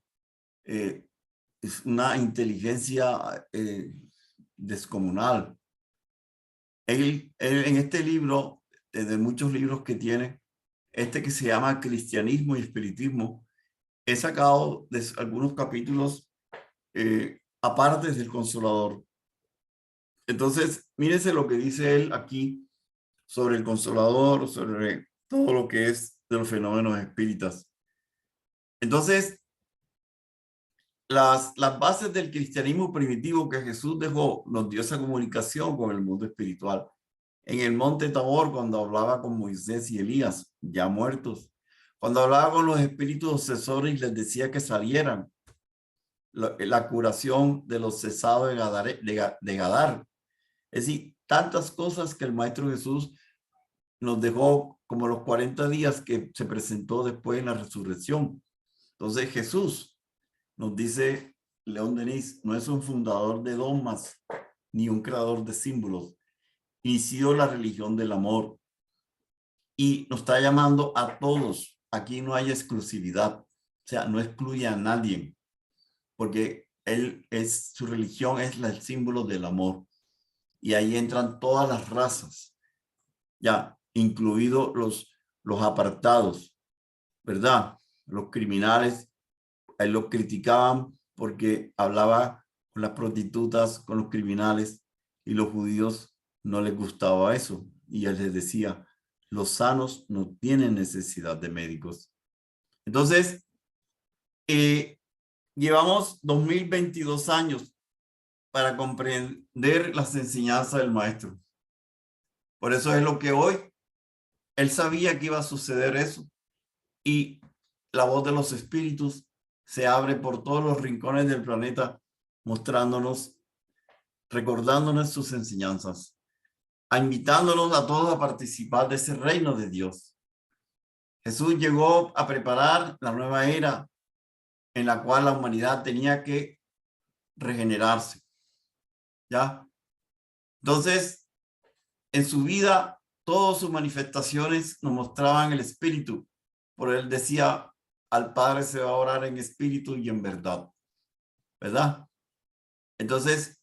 Es una inteligencia descomunal. Él en este libro, de muchos libros que tiene, este que se llama Cristianismo y Espiritismo, he sacado de algunos capítulos aparte del Consolador. Entonces, mírense lo que dice él aquí sobre el Consolador, sobre todo lo que es de los fenómenos espíritas. Entonces, las bases del cristianismo primitivo que Jesús dejó, nos dio esa comunicación con el mundo espiritual. En el monte Tabor, cuando hablaba con Moisés y Elías, ya muertos, cuando hablaba con los espíritus obsesores y les decía que salieran, la curación de los cesados de Gadar. Es decir, tantas cosas que el Maestro Jesús nos dejó, como los 40 días que se presentó después en la resurrección. Entonces Jesús, nos dice León Denis, no es un fundador de dogmas ni un creador de símbolos. Inició la religión del amor y nos está llamando a todos. Aquí no hay exclusividad, o sea, no excluye a nadie, porque su religión es el símbolo del amor. Y ahí entran todas las razas, ya, incluidos los apartados, ¿verdad? Los criminales, él los criticaban porque hablaba con las prostitutas, con los criminales, y los judíos no les gustaba eso. Y él les decía, los sanos no tienen necesidad de médicos. Entonces, llevamos 2022 años para comprender las enseñanzas del Maestro. Por eso es lo que hoy, él sabía que iba a suceder eso. Y la voz de los espíritus se abre por todos los rincones del planeta, mostrándonos, recordándonos sus enseñanzas, invitándonos a todos a participar de ese reino de Dios. Jesús llegó a preparar la nueva era en la cual la humanidad tenía que regenerarse. ¿Ya? Entonces, en su vida, todas sus manifestaciones nos mostraban el espíritu. Por él decía, al Padre se va a orar en espíritu y en verdad. ¿Verdad? Entonces,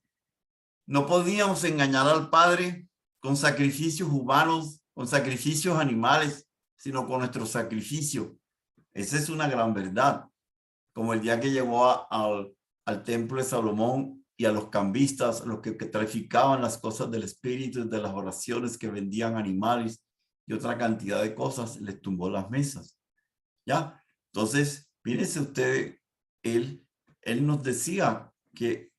no podíamos engañar al Padre con sacrificios humanos, con sacrificios animales, sino con nuestro sacrificio. Esa es una gran verdad. Como el día que llegó al templo de Salomón y a los cambistas, los que traficaban las cosas del espíritu, de las oraciones, que vendían animales y otra cantidad de cosas, les tumbó las mesas. ¿Ya? Entonces, fíjense usted, él nos decía que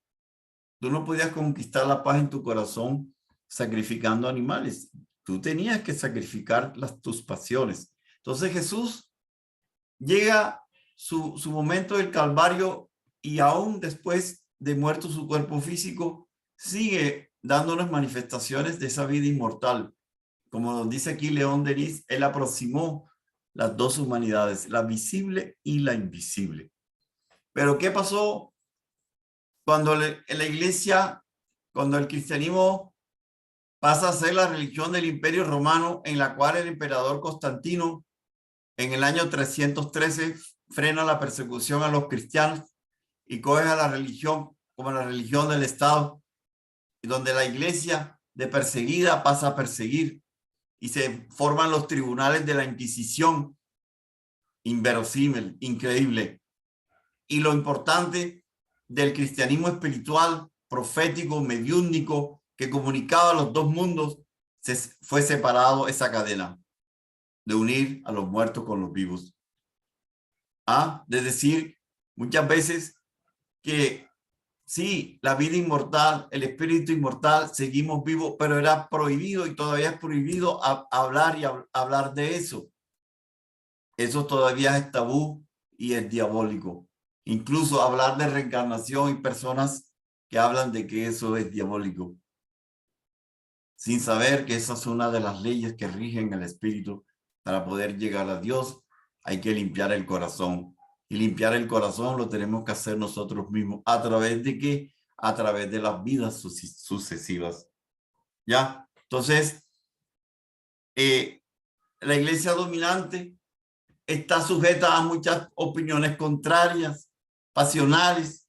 tú no podías conquistar la paz en tu corazón sacrificando animales. Tú tenías que sacrificar tus pasiones. Entonces Jesús llega su momento del Calvario y aún después de muerto su cuerpo físico, sigue dándonos manifestaciones de esa vida inmortal. Como nos dice aquí León Denis, él aproximó las dos humanidades, la visible y la invisible. Pero ¿qué pasó cuando en la iglesia, cuando el cristianismo pasa a ser la religión del Imperio Romano, en la cual el emperador Constantino en el año 313 frena la persecución a los cristianos y coge a la religión como la religión del Estado, y donde la iglesia de perseguida pasa a perseguir y se forman los tribunales de la Inquisición. Inverosímil, increíble. Y lo importante del cristianismo espiritual, profético, mediúnico, que comunicaba los dos mundos, fue separado esa cadena de unir a los muertos con los vivos. De decir muchas veces que sí, la vida inmortal, el espíritu inmortal, seguimos vivos, pero era prohibido y todavía es prohibido hablar y hablar de eso. Eso todavía es tabú y es diabólico. Incluso hablar de reencarnación y personas que hablan de que eso es diabólico, sin saber que esa es una de las leyes que rigen el espíritu. Para poder llegar a Dios hay que limpiar el corazón. Y limpiar el corazón lo tenemos que hacer nosotros mismos. ¿A través de qué? A través de las vidas sucesivas. ¿Ya? Entonces, la iglesia dominante está sujeta a muchas opiniones contrarias, pasionales,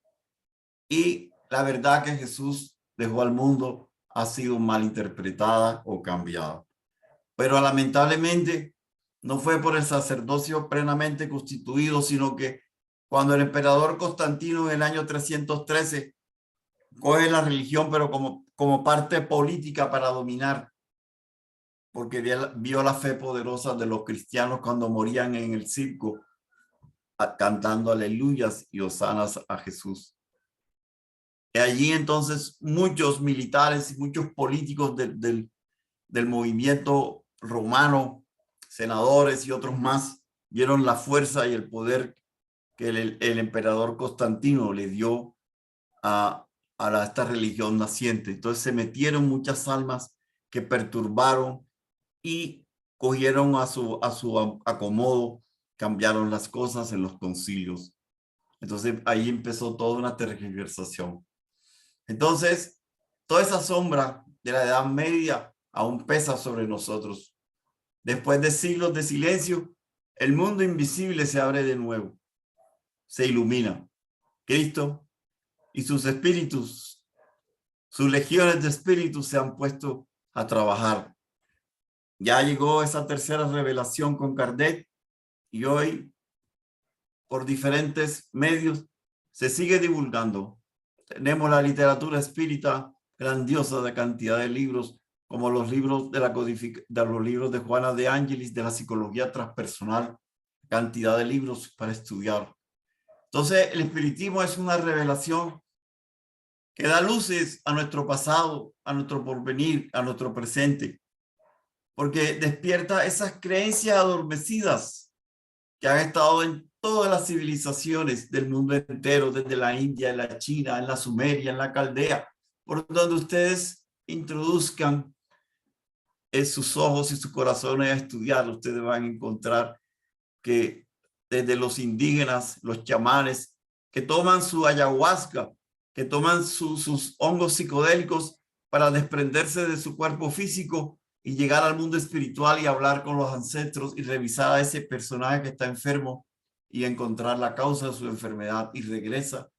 y la verdad que Jesús dejó al mundo ha sido mal interpretada o cambiada. Pero lamentablemente no fue por el sacerdocio plenamente constituido, sino que cuando el emperador Constantino en el año 313 coge la religión, pero como parte política para dominar, porque vio la fe poderosa de los cristianos cuando morían en el circo, cantando aleluyas y hosanas a Jesús. Y allí entonces muchos militares y muchos políticos del movimiento romano, senadores y otros más, vieron la fuerza y el poder que el emperador Constantino le dio a esta religión naciente. Entonces se metieron muchas almas que perturbaron y cogieron a su acomodo, cambiaron las cosas en los concilios. Entonces ahí empezó toda una tergiversación. Entonces, toda esa sombra de la Edad Media aún pesa sobre nosotros. Después de siglos de silencio, el mundo invisible se abre de nuevo, se ilumina. Cristo y sus espíritus, sus legiones de espíritus se han puesto a trabajar. Ya llegó esa tercera revelación con Kardec y hoy, por diferentes medios, se sigue divulgando. Tenemos la literatura espírita grandiosa de cantidad de libros, como los libros de los libros de Juana de Ángelis, de la psicología transpersonal, cantidad de libros para estudiar. Entonces, el espiritismo es una revelación que da luces a nuestro pasado, a nuestro porvenir, a nuestro presente, porque despierta esas creencias adormecidas que han estado en todas las civilizaciones del mundo entero, desde la India, en la China, en la Sumeria, en la Caldea, por donde ustedes introduzcan sus ojos y sus corazones a estudiar, ustedes van a encontrar que desde los indígenas, los chamanes, que toman su ayahuasca, que toman sus hongos psicodélicos para desprenderse de su cuerpo físico y llegar al mundo espiritual y hablar con los ancestros y revisar a ese personaje que está enfermo y encontrar la causa de su enfermedad, y regresa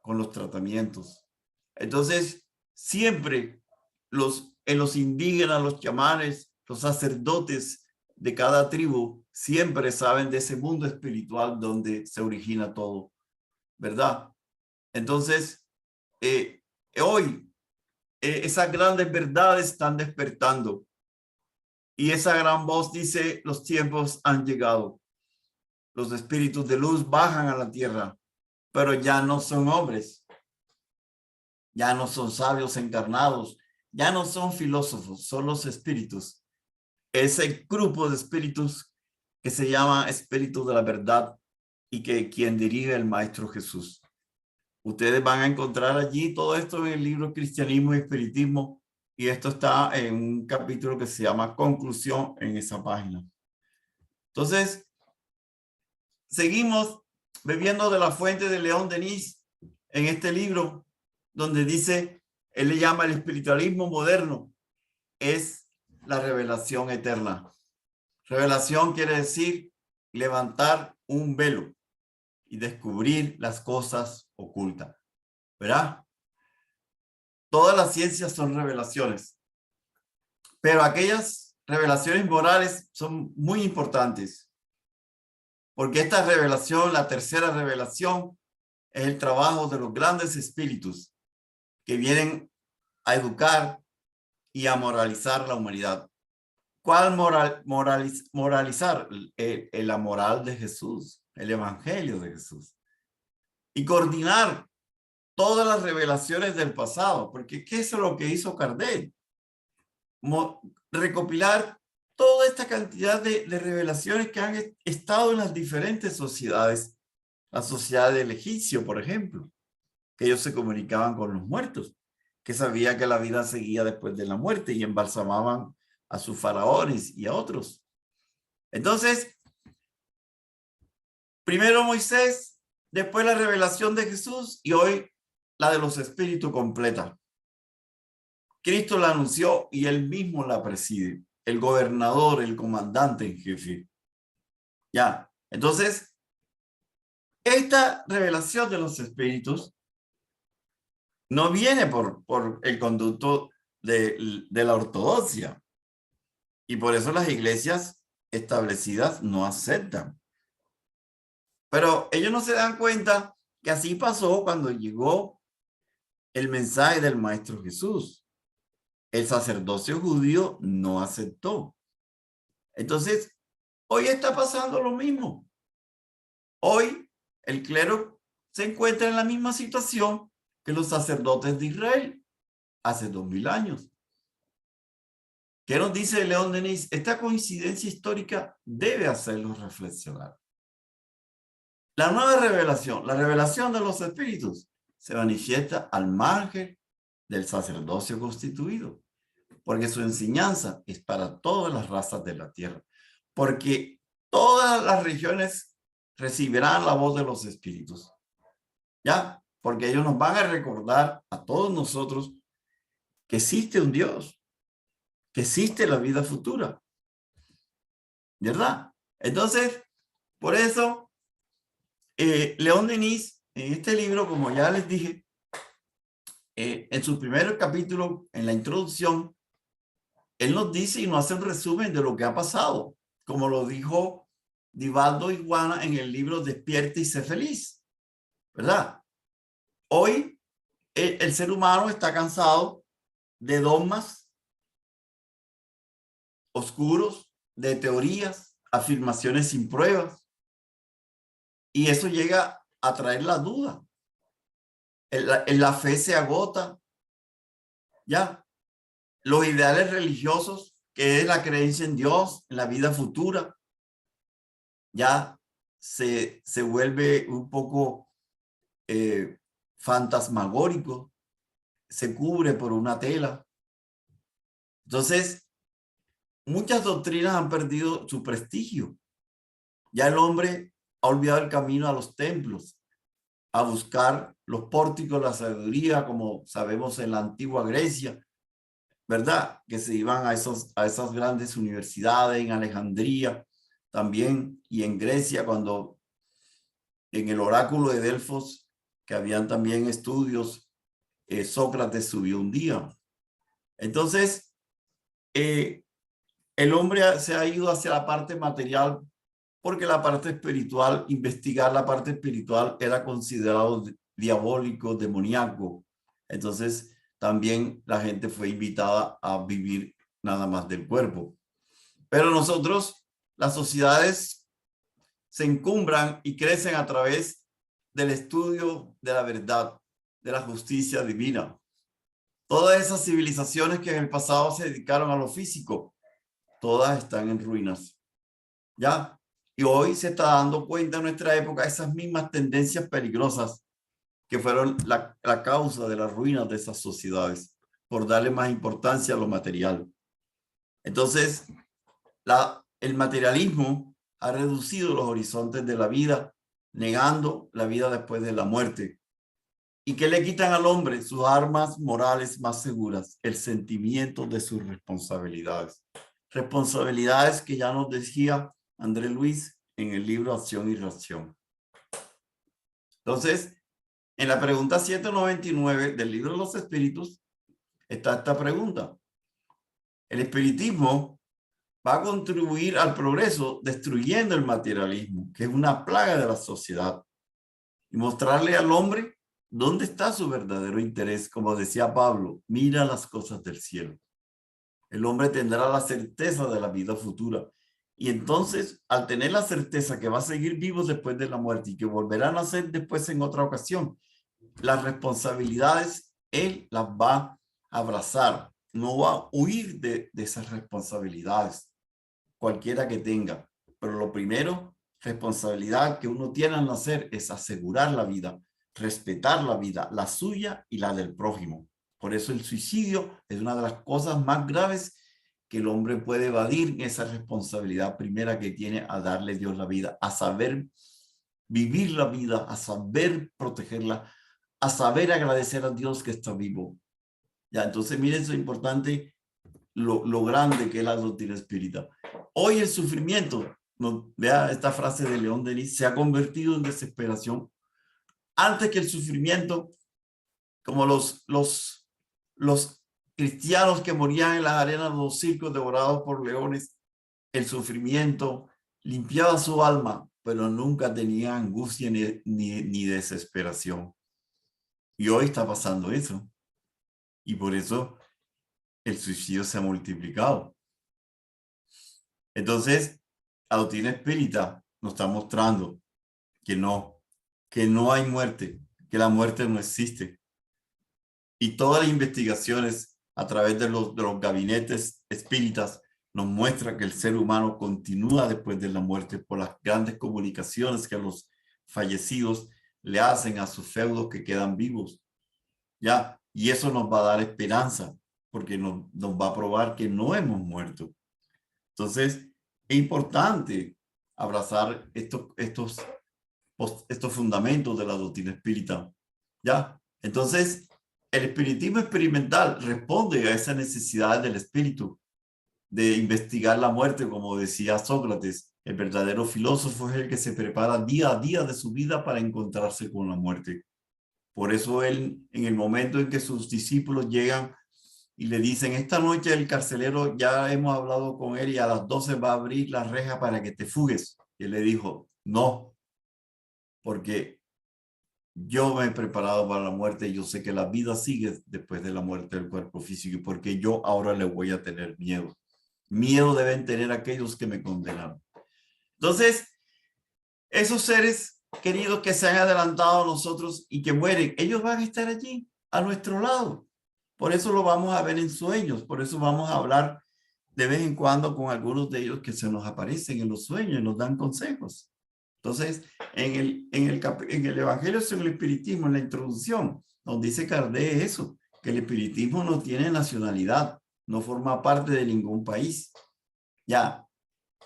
con los tratamientos. Entonces, siempre en los indígenas, los chamanes, los sacerdotes de cada tribu, siempre saben de ese mundo espiritual donde se origina todo, ¿verdad? Entonces, hoy esas grandes verdades están despertando y esa gran voz dice: los tiempos han llegado. Los espíritus de luz bajan a la tierra, pero ya no son hombres, ya no son sabios encarnados, ya no son filósofos, son los espíritus. Ese grupo de espíritus que se llama espíritu de la verdad y que quien dirige el Maestro Jesús. Ustedes van a encontrar allí todo esto en el libro Cristianismo y Espiritismo, y esto está en un capítulo que se llama Conclusión en esa página. Entonces, seguimos bebiendo de la fuente de León Denis en este libro, donde dice, él le llama el espiritualismo moderno, es la revelación eterna. Revelación quiere decir levantar un velo y descubrir las cosas ocultas, ¿verdad? Todas las ciencias son revelaciones, pero aquellas revelaciones morales son muy importantes, porque esta revelación, la tercera revelación, es el trabajo de los grandes espíritus que vienen a educar y a moralizar la humanidad. ¿Cuál moralizar? La moral de Jesús, el evangelio de Jesús. Y coordinar todas las revelaciones del pasado, porque ¿qué es lo que hizo Kardec? Recopilar toda esta cantidad de revelaciones que han estado en las diferentes sociedades. La sociedad del egipcio, por ejemplo, que ellos se comunicaban con los muertos, que sabía que la vida seguía después de la muerte y embalsamaban a sus faraones y a otros. Entonces, primero Moisés, después la revelación de Jesús y hoy la de los espíritus completa. Cristo la anunció y él mismo la preside, el gobernador, el comandante en jefe. Ya, entonces, esta revelación de los espíritus no viene por el conducto de la ortodoxia. Y por eso las iglesias establecidas no aceptan. Pero ellos no se dan cuenta que así pasó cuando llegó el mensaje del Maestro Jesús. El sacerdocio judío no aceptó. Entonces, hoy está pasando lo mismo. Hoy el clero se encuentra en la misma situación que los sacerdotes de Israel hace 2000 años. ¿Qué nos dice León Denis? Esta coincidencia histórica debe hacerlos reflexionar. La nueva revelación, la revelación de los espíritus, se manifiesta al margen del sacerdocio constituido, porque su enseñanza es para todas las razas de la tierra, porque todas las regiones recibirán la voz de los espíritus, ¿ya? Porque ellos nos van a recordar a todos nosotros que existe un Dios, que existe la vida futura, ¿verdad? Entonces, por eso, León Denis, en este libro, como ya les dije, en su primer capítulo, en la introducción, él nos dice y nos hace un resumen de lo que ha pasado, como lo dijo Divaldo Iguana en el libro Despierte y sé feliz, ¿verdad? Hoy el ser humano está cansado de dogmas oscuros, de teorías, afirmaciones sin pruebas, y eso llega a traer la duda. La fe se agota, ¿ya? Los ideales religiosos, que es la creencia en Dios, en la vida futura, ya se vuelve un poco fantasmagórico, se cubre por una tela. Entonces, muchas doctrinas han perdido su prestigio. Ya el hombre ha olvidado el camino a los templos, a buscar los pórticos, la sabiduría, como sabemos en la antigua Grecia, ¿verdad? Que se iban a esas grandes universidades en Alejandría también y en Grecia, cuando en el oráculo de Delfos, que habían también estudios, Sócrates subió un día. Entonces, el hombre se ha ido hacia la parte material porque la parte espiritual, investigar la parte espiritual era considerado diabólico, demoníaco. Entonces, también la gente fue invitada a vivir nada más del cuerpo. Pero nosotros, las sociedades se encumbran y crecen a través del estudio de la verdad, de la justicia divina. Todas esas civilizaciones que en el pasado se dedicaron a lo físico, todas están en ruinas, ¿ya? Y hoy se está dando cuenta en nuestra época esas mismas tendencias peligrosas que fueron la causa de las ruinas de esas sociedades, por darle más importancia a lo material. Entonces, el materialismo ha reducido los horizontes de la vida, negando la vida después de la muerte. ¿Y qué le quitan al hombre? Sus armas morales más seguras, el sentimiento de sus responsabilidades. Responsabilidades que ya nos decía André Luis en el libro Acción y Reacción. Entonces, en la pregunta 199 del libro de los espíritus está esta pregunta. El espiritismo va a contribuir al progreso destruyendo el materialismo, que es una plaga de la sociedad, y mostrarle al hombre dónde está su verdadero interés. Como decía Pablo, mira las cosas del cielo. El hombre tendrá la certeza de la vida futura. Y entonces, al tener la certeza que va a seguir vivo después de la muerte y que volverá a nacer después en otra ocasión, las responsabilidades él las va a abrazar. No va a huir de esas responsabilidades, cualquiera que tenga. Pero lo primero, responsabilidad que uno tiene al nacer es asegurar la vida, respetar la vida, la suya y la del prójimo. Por eso el suicidio es una de las cosas más graves que el hombre puede evadir, esa responsabilidad primera que tiene a darle Dios la vida, a saber vivir la vida, a saber protegerla, a saber agradecer a Dios que está vivo. Ya, entonces miren eso importante, lo grande que es la doctrina espírita. Hoy el sufrimiento, vea esta frase de León Denis, se ha convertido en desesperación. Antes que el sufrimiento, como los cristianos que morían en las arenas de los circos devorados por leones, el sufrimiento limpiaba su alma, pero nunca tenía angustia ni desesperación. Y hoy está pasando eso. Y por eso el suicidio se ha multiplicado. Entonces, la doctrina espírita nos está mostrando que no hay muerte, que la muerte no existe. Y todas las investigaciones a través de los gabinetes espíritas nos muestran que el ser humano continúa después de la muerte por las grandes comunicaciones que los fallecidos le hacen a sus feudos que quedan vivos. ¿Ya? Y eso nos va a dar esperanza, porque nos va a probar que no hemos muerto. Entonces, es importante abrazar estos fundamentos de la doctrina espírita. ¿Ya? Entonces, el espiritismo experimental responde a esa necesidad del espíritu de investigar la muerte, como decía Sócrates. El verdadero filósofo es el que se prepara día a día de su vida para encontrarse con la muerte. Por eso él, en el momento en que sus discípulos llegan y le dicen, esta noche el carcelero, ya hemos hablado con él y a las 12 va a abrir la reja para que te fugues. Y él le dijo, no, porque yo me he preparado para la muerte y yo sé que la vida sigue después de la muerte del cuerpo físico, y porque yo ahora le voy a tener miedo. Miedo deben tener aquellos que me condenaron. Entonces, esos seres queridos que se han adelantado a nosotros y que mueren, ellos van a estar allí a nuestro lado. Por eso lo vamos a ver en sueños, por eso vamos a hablar de vez en cuando con algunos de ellos que se nos aparecen en los sueños y nos dan consejos. Entonces, en el Evangelio sobre el Espiritismo, en la introducción, nos dice Kardec eso, que el espiritismo no tiene nacionalidad, no forma parte de ningún país. Ya,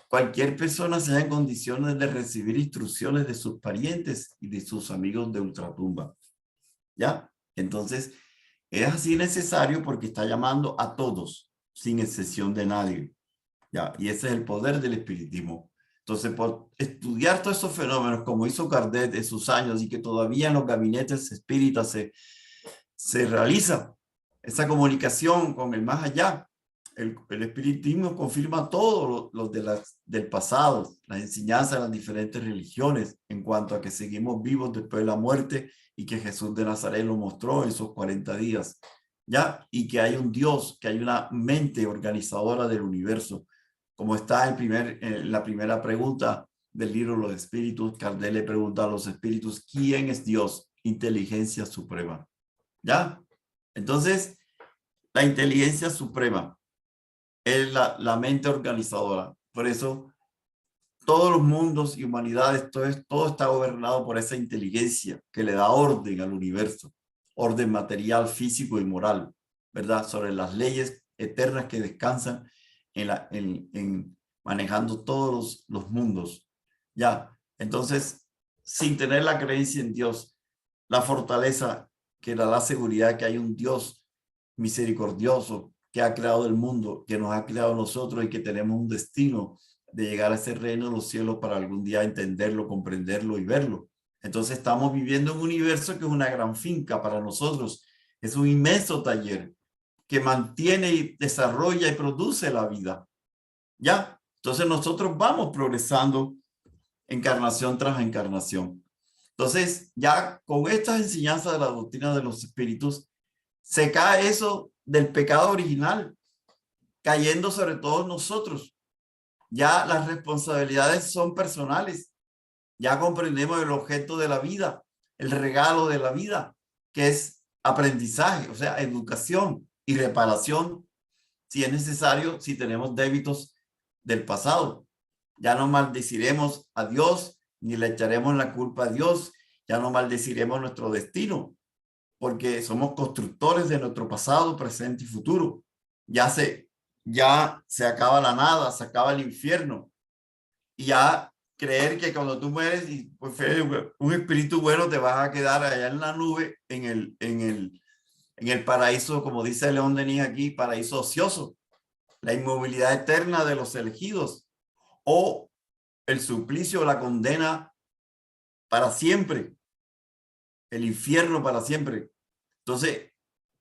cualquier persona sea en condiciones de recibir instrucciones de sus parientes y de sus amigos de ultratumba. ¿Ya? Entonces, es así necesario porque está llamando a todos, sin excepción de nadie. ¿Ya? Y ese es el poder del espiritismo. Entonces, por estudiar todos esos fenómenos, como hizo Kardec en sus años y que todavía en los gabinetes espíritas se realiza esa comunicación con el más allá, el espiritismo confirma todo lo del pasado, las enseñanzas de las diferentes religiones en cuanto a que seguimos vivos después de la muerte y que Jesús de Nazaret lo mostró en esos 40 días, ¿ya? Y que hay un Dios, que hay una mente organizadora del universo. Como está en la primera pregunta del libro Los Espíritus, Kardec le pregunta a los espíritus, ¿quién es Dios? Inteligencia suprema, ¿ya? Entonces, la inteligencia suprema es la mente organizadora. Por eso, todos los mundos y humanidades, todo está gobernado por esa inteligencia que le da orden al universo, orden material, físico y moral, ¿verdad? Sobre las leyes eternas que descansan en manejando todos los mundos. Ya, entonces, sin tener la creencia en Dios, la fortaleza que da la seguridad que hay un Dios misericordioso que ha creado el mundo, que nos ha creado a nosotros y que tenemos un destino de llegar a ese reino de los cielos para algún día entenderlo, comprenderlo y verlo. Entonces estamos viviendo un universo que es una gran finca para nosotros. Es un inmenso taller que mantiene y desarrolla y produce la vida. ¿Ya? Entonces nosotros vamos progresando encarnación tras encarnación. Entonces, ya con estas enseñanzas de la doctrina de los espíritus, se cae eso del pecado original, cayendo sobre todos nosotros. Ya las responsabilidades son personales. Ya comprendemos el objeto de la vida, el regalo de la vida, que es aprendizaje, o sea, educación y reparación, si es necesario, si tenemos débitos del pasado. Ya no maldeciremos a Dios, ni le echaremos la culpa a Dios, ya no maldeciremos nuestro destino, porque somos constructores de nuestro pasado, presente y futuro. Ya se acaba la nada, se acaba el infierno. Y ya creer que cuando tú mueres y pues, un espíritu bueno te vas a quedar allá en la nube, en el paraíso, como dice León Denis aquí, paraíso ocioso, la inmovilidad eterna de los elegidos, o el suplicio, la condena para siempre, el infierno para siempre. Entonces,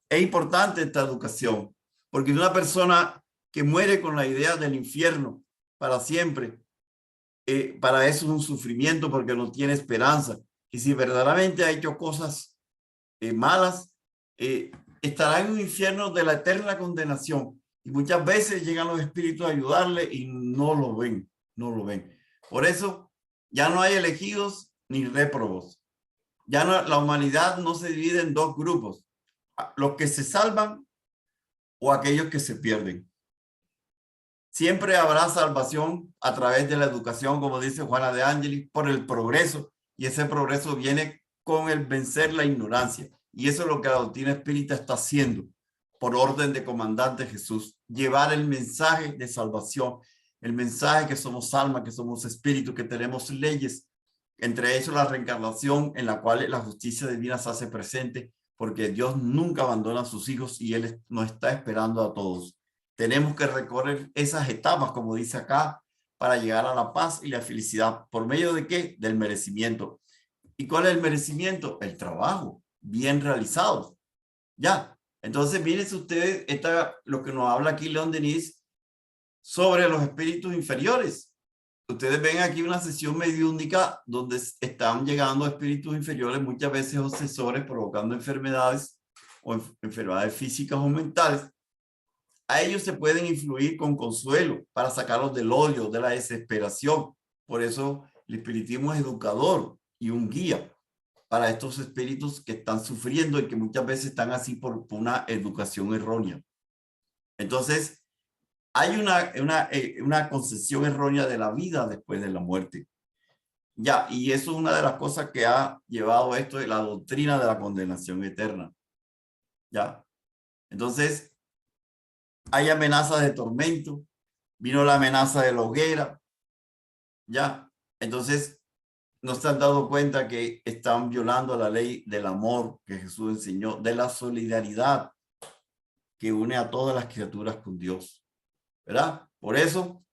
es importante esta educación, porque una persona que muere con la idea del infierno para siempre, para eso es un sufrimiento porque no tiene esperanza. Y si verdaderamente ha hecho cosas malas, estará en un infierno de la eterna condenación. Y muchas veces llegan los espíritus a ayudarle y no lo ven, no lo ven. Por eso ya no hay elegidos ni réprobos. Ya no, la humanidad no se divide en dos grupos, los que se salvan o aquellos que se pierden. Siempre habrá salvación a través de la educación, como dice Juana de Ángelis, por el progreso, y ese progreso viene con el vencer la ignorancia. Y eso es lo que la doctrina espírita está haciendo, por orden de comandante Jesús, llevar el mensaje de salvación, el mensaje que somos alma, que somos espíritu, que tenemos leyes, entre ellos la reencarnación, en la cual la justicia divina se hace presente, porque Dios nunca abandona a sus hijos y Él nos está esperando a todos. Tenemos que recorrer esas etapas, como dice acá, para llegar a la paz y la felicidad. ¿Por medio de qué? Del merecimiento. ¿Y cuál es el merecimiento? El trabajo bien realizado. Ya. Entonces, miren ustedes, lo que nos habla aquí León Denis sobre los espíritus inferiores. Ustedes ven aquí una sesión mediúnica donde están llegando espíritus inferiores, muchas veces obsesores, provocando enfermedades o enfermedades físicas o mentales. A ellos se pueden influir con consuelo para sacarlos del odio, de la desesperación. Por eso el espiritismo es educador y un guía para estos espíritus que están sufriendo y que muchas veces están así por una educación errónea. Entonces, hay una concepción errónea de la vida después de la muerte. Ya, y eso es una de las cosas que ha llevado esto de la doctrina de la condenación eterna. Ya, entonces hay amenazas de tormento, vino la amenaza de la hoguera. Ya, entonces no se han dado cuenta que están violando la ley del amor que Jesús enseñó, de la solidaridad que une a todas las criaturas con Dios, ¿verdad? Por eso,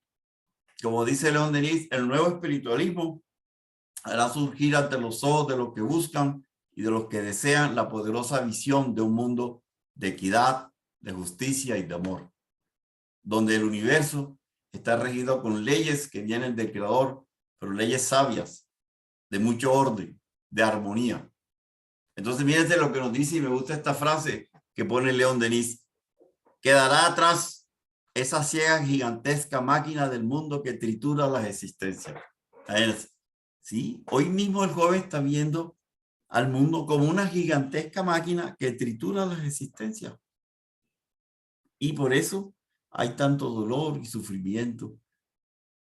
como dice León Denis, el nuevo espiritualismo hará surgir ante los ojos de los que buscan y de los que desean la poderosa visión de un mundo de equidad, de justicia y de amor, donde el universo está regido con leyes que vienen del Creador, pero leyes sabias, de mucho orden, de armonía. Entonces, mírense lo que nos dice, y me gusta esta frase que pone León Denis: quedará atrás esa ciega gigantesca máquina del mundo que tritura las existencias. Sí, hoy mismo el joven está viendo al mundo como una gigantesca máquina que tritura las existencias. Y por eso hay tanto dolor y sufrimiento,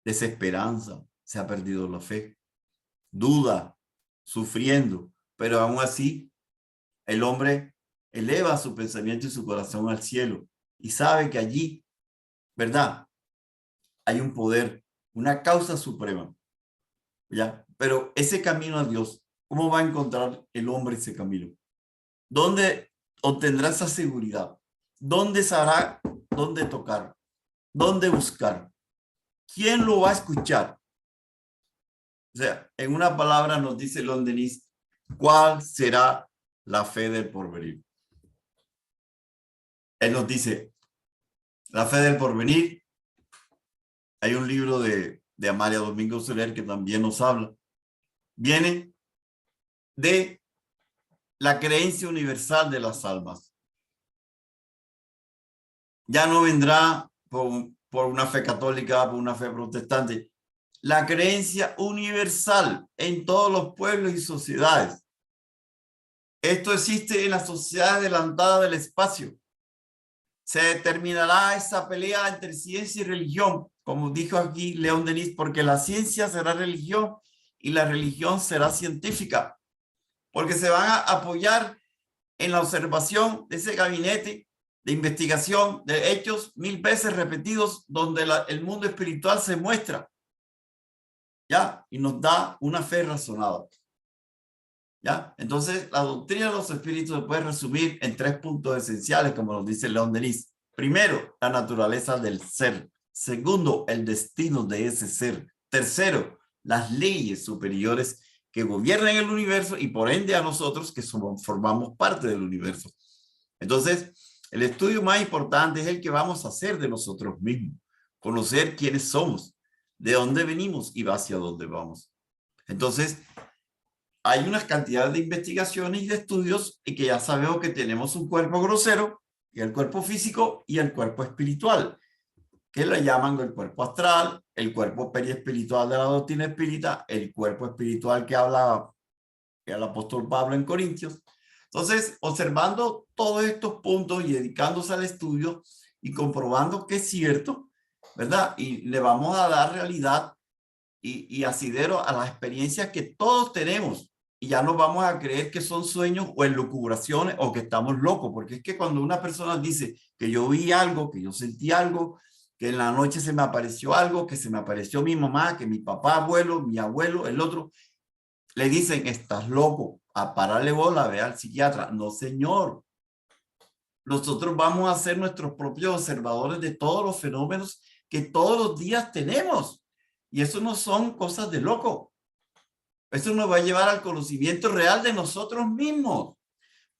desesperanza, se ha perdido la fe, duda, sufriendo, pero aún así el hombre eleva su pensamiento y su corazón al cielo y sabe que allí, ¿verdad?, hay un poder, una causa suprema, ¿ya? Pero ese camino a Dios, ¿cómo va a encontrar el hombre ese camino? ¿Dónde obtendrá esa seguridad? ¿Dónde sabrá dónde tocar? ¿Dónde buscar? ¿Quién lo va a escuchar? O sea, en una palabra nos dice León Denis, ¿cuál será la fe del porvenir? Él nos dice, la fe del porvenir. Hay un libro de Amalia Domingo Soler que también nos habla. Viene de la creencia universal de las almas. Ya no vendrá por una fe católica, por una fe protestante. La creencia universal en todos los pueblos y sociedades. Esto existe en la sociedad adelantada del espacio. Se determinará esa pelea entre ciencia y religión, como dijo aquí León Denis, porque la ciencia será religión y la religión será científica, porque se van a apoyar en la observación de ese gabinete de investigación de hechos 1000 veces repetidos, donde el mundo espiritual se muestra, ¿ya? Y nos da una fe razonada, ¿ya? Entonces, la doctrina de los espíritus se puede resumir en 3 puntos esenciales, como nos dice León Denis. Primero, la naturaleza del ser. Segundo, el destino de ese ser. Tercero, las leyes superiores que gobiernan el universo y por ende a nosotros que formamos parte del universo. Entonces, el estudio más importante es el que vamos a hacer de nosotros mismos. Conocer quiénes somos, de dónde venimos y hacia dónde vamos. Entonces, hay unas cantidades de investigaciones y de estudios y que ya sabemos que tenemos un cuerpo grosero, y el cuerpo físico y el cuerpo espiritual, que le llaman el cuerpo astral, el cuerpo periespiritual de la doctrina espírita, el cuerpo espiritual que habla el apóstol Pablo en Corintios. Entonces, observando todos estos puntos y dedicándose al estudio y comprobando que es cierto, ¿verdad? Y le vamos a dar realidad y asidero a las experiencias que todos tenemos. Y ya no vamos a creer que son sueños o elucubraciones o que estamos locos, porque es que cuando una persona dice que yo vi algo, que yo sentí algo, que en la noche se me apareció algo, que se me apareció mi mamá, que mi papá, abuelo, mi abuelo, el otro, le dicen, estás loco, a pararle bola, ve al psiquiatra. No, señor. Nosotros vamos a ser nuestros propios observadores de todos los fenómenos que todos los días tenemos. Y eso no son cosas de loco. Eso nos va a llevar al conocimiento real de nosotros mismos.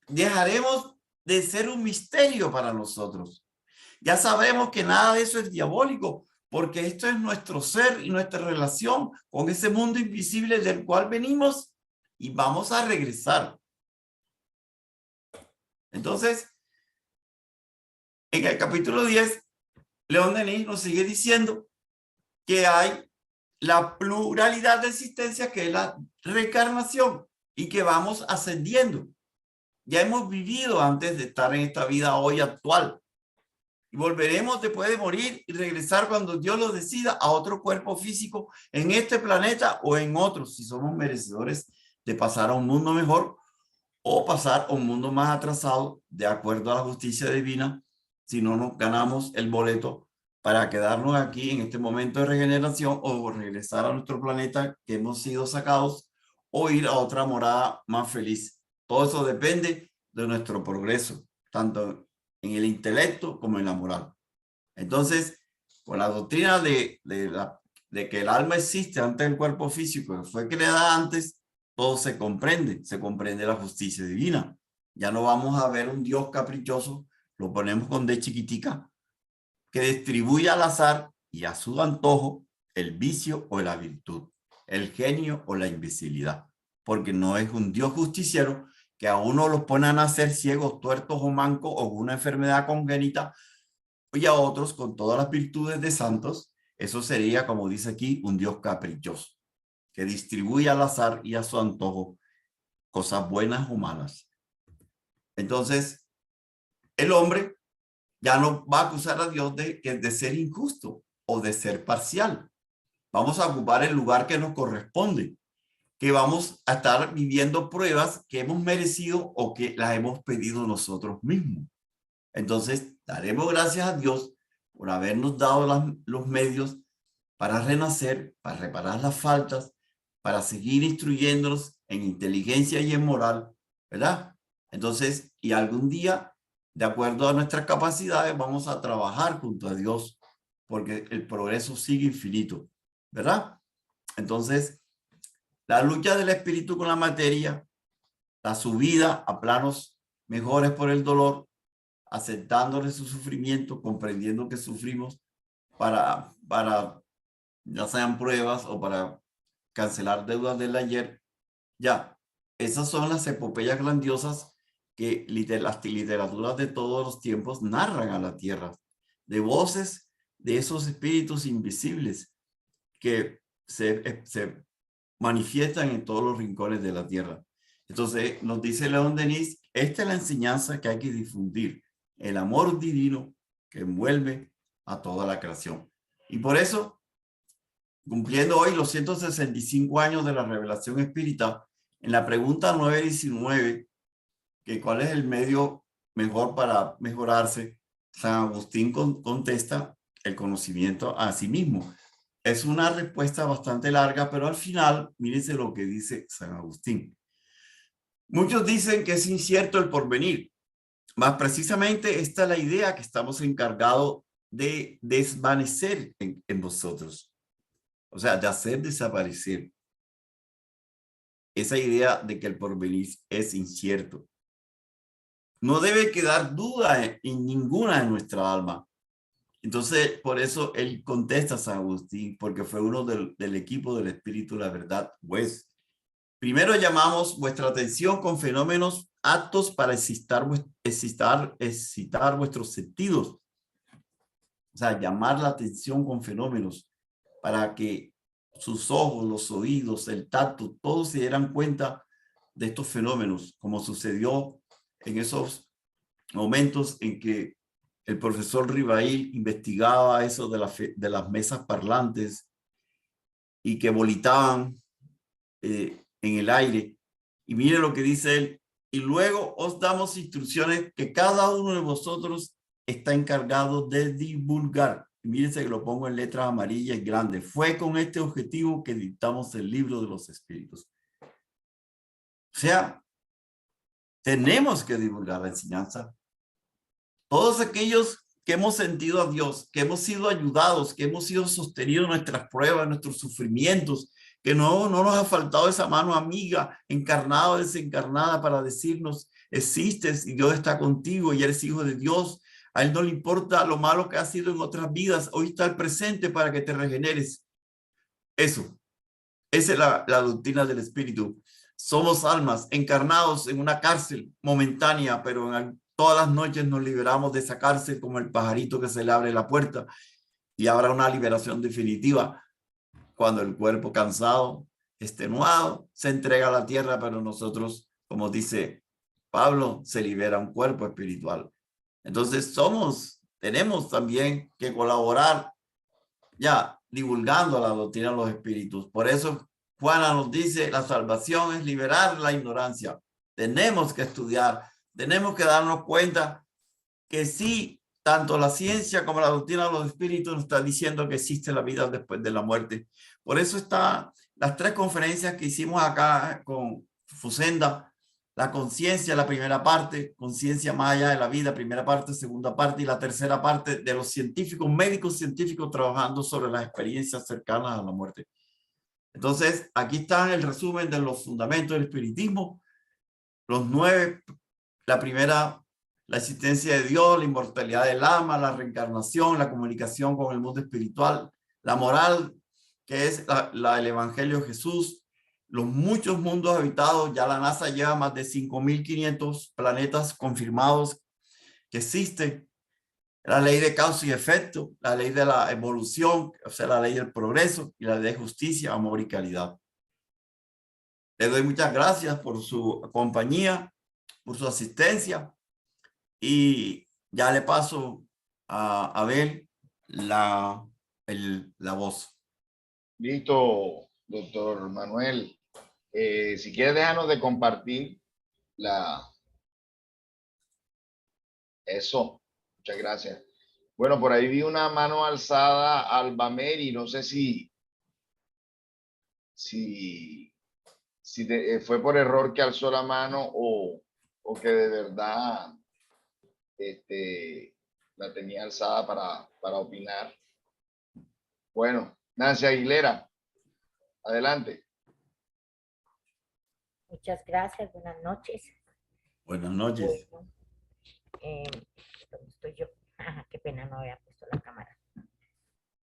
Dejaremos de ser un misterio para nosotros. Ya sabemos que nada de eso es diabólico, porque esto es nuestro ser y nuestra relación con ese mundo invisible del cual venimos y vamos a regresar. Entonces, en el capítulo 10, León Denis nos sigue diciendo que hay la pluralidad de existencia, que es la reencarnación, y que vamos ascendiendo. Ya hemos vivido antes de estar en esta vida hoy actual. Y volveremos después de morir y regresar cuando Dios lo decida a otro cuerpo físico en este planeta o en otros, si somos merecedores de pasar a un mundo mejor o pasar a un mundo más atrasado de acuerdo a la justicia divina, si no nos ganamos el boleto para quedarnos aquí en este momento de regeneración o regresar a nuestro planeta que hemos sido sacados o ir a otra morada más feliz. Todo eso depende de nuestro progreso, tanto en el intelecto como en la moral. Entonces, con la doctrina de que el alma existe antes del cuerpo físico, que fue creada antes, todo se comprende la justicia divina. Ya no vamos a ver un Dios caprichoso, lo ponemos con D chiquitica, que distribuye al azar y a su antojo el vicio o la virtud, el genio o la imbecilidad, porque no es un Dios justiciero que a uno los pone a nacer ciegos, tuertos o mancos o una enfermedad congénita y a otros con todas las virtudes de santos. Eso sería, como dice aquí, un Dios caprichoso, que distribuye al azar y a su antojo cosas buenas o malas. Entonces, el hombre ya no va a acusar a Dios de ser injusto o de ser parcial. Vamos a ocupar el lugar que nos corresponde, que vamos a estar viviendo pruebas que hemos merecido o que las hemos pedido nosotros mismos. Entonces, daremos gracias a Dios por habernos dado los medios para renacer, para reparar las faltas, para seguir instruyéndonos en inteligencia y en moral, ¿verdad? Entonces, y algún día, de acuerdo a nuestras capacidades, vamos a trabajar junto a Dios, porque el progreso sigue infinito, ¿verdad? Entonces, la lucha del espíritu con la materia, la subida a planos mejores por el dolor, aceptándole su sufrimiento, comprendiendo que sufrimos para ya sean pruebas o para cancelar deudas del ayer. Ya, esas son las epopeyas grandiosas que las literaturas de todos los tiempos narran a la tierra, de voces de esos espíritus invisibles que se manifiestan en todos los rincones de la tierra. Entonces, nos dice León Denis, esta es la enseñanza que hay que difundir, el amor divino que envuelve a toda la creación. Y por eso, cumpliendo hoy los 165 años de la revelación espírita, en la pregunta 919, que cuál es el medio mejor para mejorarse, San Agustín contesta el conocimiento a sí mismo. Es una respuesta bastante larga, pero al final, mírense lo que dice San Agustín. Muchos dicen que es incierto el porvenir, más precisamente esta es la idea que estamos encargados de desvanecer en vosotros. O sea, de hacer desaparecer esa idea de que el porvenir es incierto. No debe quedar duda en ninguna de nuestra alma. Entonces, por eso él contesta a San Agustín, porque fue uno del equipo del Espíritu, la verdad, pues. Primero llamamos vuestra atención con fenómenos aptos para excitar vuestros sentidos. O sea, llamar la atención con fenómenos para que sus ojos, los oídos, el tacto, todos se dieran cuenta de estos fenómenos, como sucedió en esos momentos en que el profesor Rivail investigaba eso de las mesas parlantes y que volitaban en el aire. Y mire lo que dice él. Y luego os damos instrucciones que cada uno de vosotros está encargado de divulgar. Y mírense que lo pongo en letras amarillas y grandes. Fue con este objetivo que dictamos el libro de los espíritus. O sea, tenemos que divulgar la enseñanza. Todos aquellos que hemos sentido a Dios, que hemos sido ayudados, que hemos sido sostenidos en nuestras pruebas, nuestros sufrimientos, que no nos ha faltado esa mano amiga, encarnada o desencarnada, para decirnos, existes y Dios está contigo y eres hijo de Dios. A Él no le importa lo malo que has sido en otras vidas, hoy está el presente para que te regeneres. Eso, esa es la doctrina del Espíritu. Somos almas encarnados en una cárcel momentánea, pero todas las noches nos liberamos de esa cárcel como el pajarito que se le abre la puerta, y habrá una liberación definitiva cuando el cuerpo cansado, extenuado, se entrega a la tierra, pero nosotros, como dice Pablo, se libera un cuerpo espiritual. Entonces tenemos también que colaborar ya divulgando la doctrina de los espíritus. Por eso Juana nos dice, la salvación es liberar la ignorancia. Tenemos que estudiar, tenemos que darnos cuenta que sí, tanto la ciencia como la doctrina de los espíritus nos está diciendo que existe la vida después de la muerte. Por eso están las 3 conferencias que hicimos acá con Fusenda: la conciencia, la primera parte, conciencia más allá de la vida, primera parte, segunda parte, y la tercera parte de los científicos, médicos científicos trabajando sobre las experiencias cercanas a la muerte. Entonces, aquí está el resumen de los fundamentos del espiritismo, los 9, la primera, la existencia de Dios, la inmortalidad del alma, la reencarnación, la comunicación con el mundo espiritual, la moral, que es el Evangelio de Jesús, los muchos mundos habitados. Ya la NASA lleva más de 5.500 planetas confirmados que existen. La ley de causa y efecto, la ley de la evolución, o sea, la ley del progreso, y la ley de justicia, amor y caridad. Les doy muchas gracias por su compañía, por su asistencia, y ya le paso a Abel la voz. Listo, doctor Manuel. Si quieres, déjanos de compartir eso. Muchas gracias. Bueno, por ahí vi una mano alzada, Albameri. No sé si fue por error que alzó la mano o o que de verdad la tenía alzada para opinar. Bueno, Nancy Aguilera, adelante. Muchas gracias, buenas noches. Buenas noches. Bueno, ¿dónde estoy yo? Qué pena, no había puesto la cámara.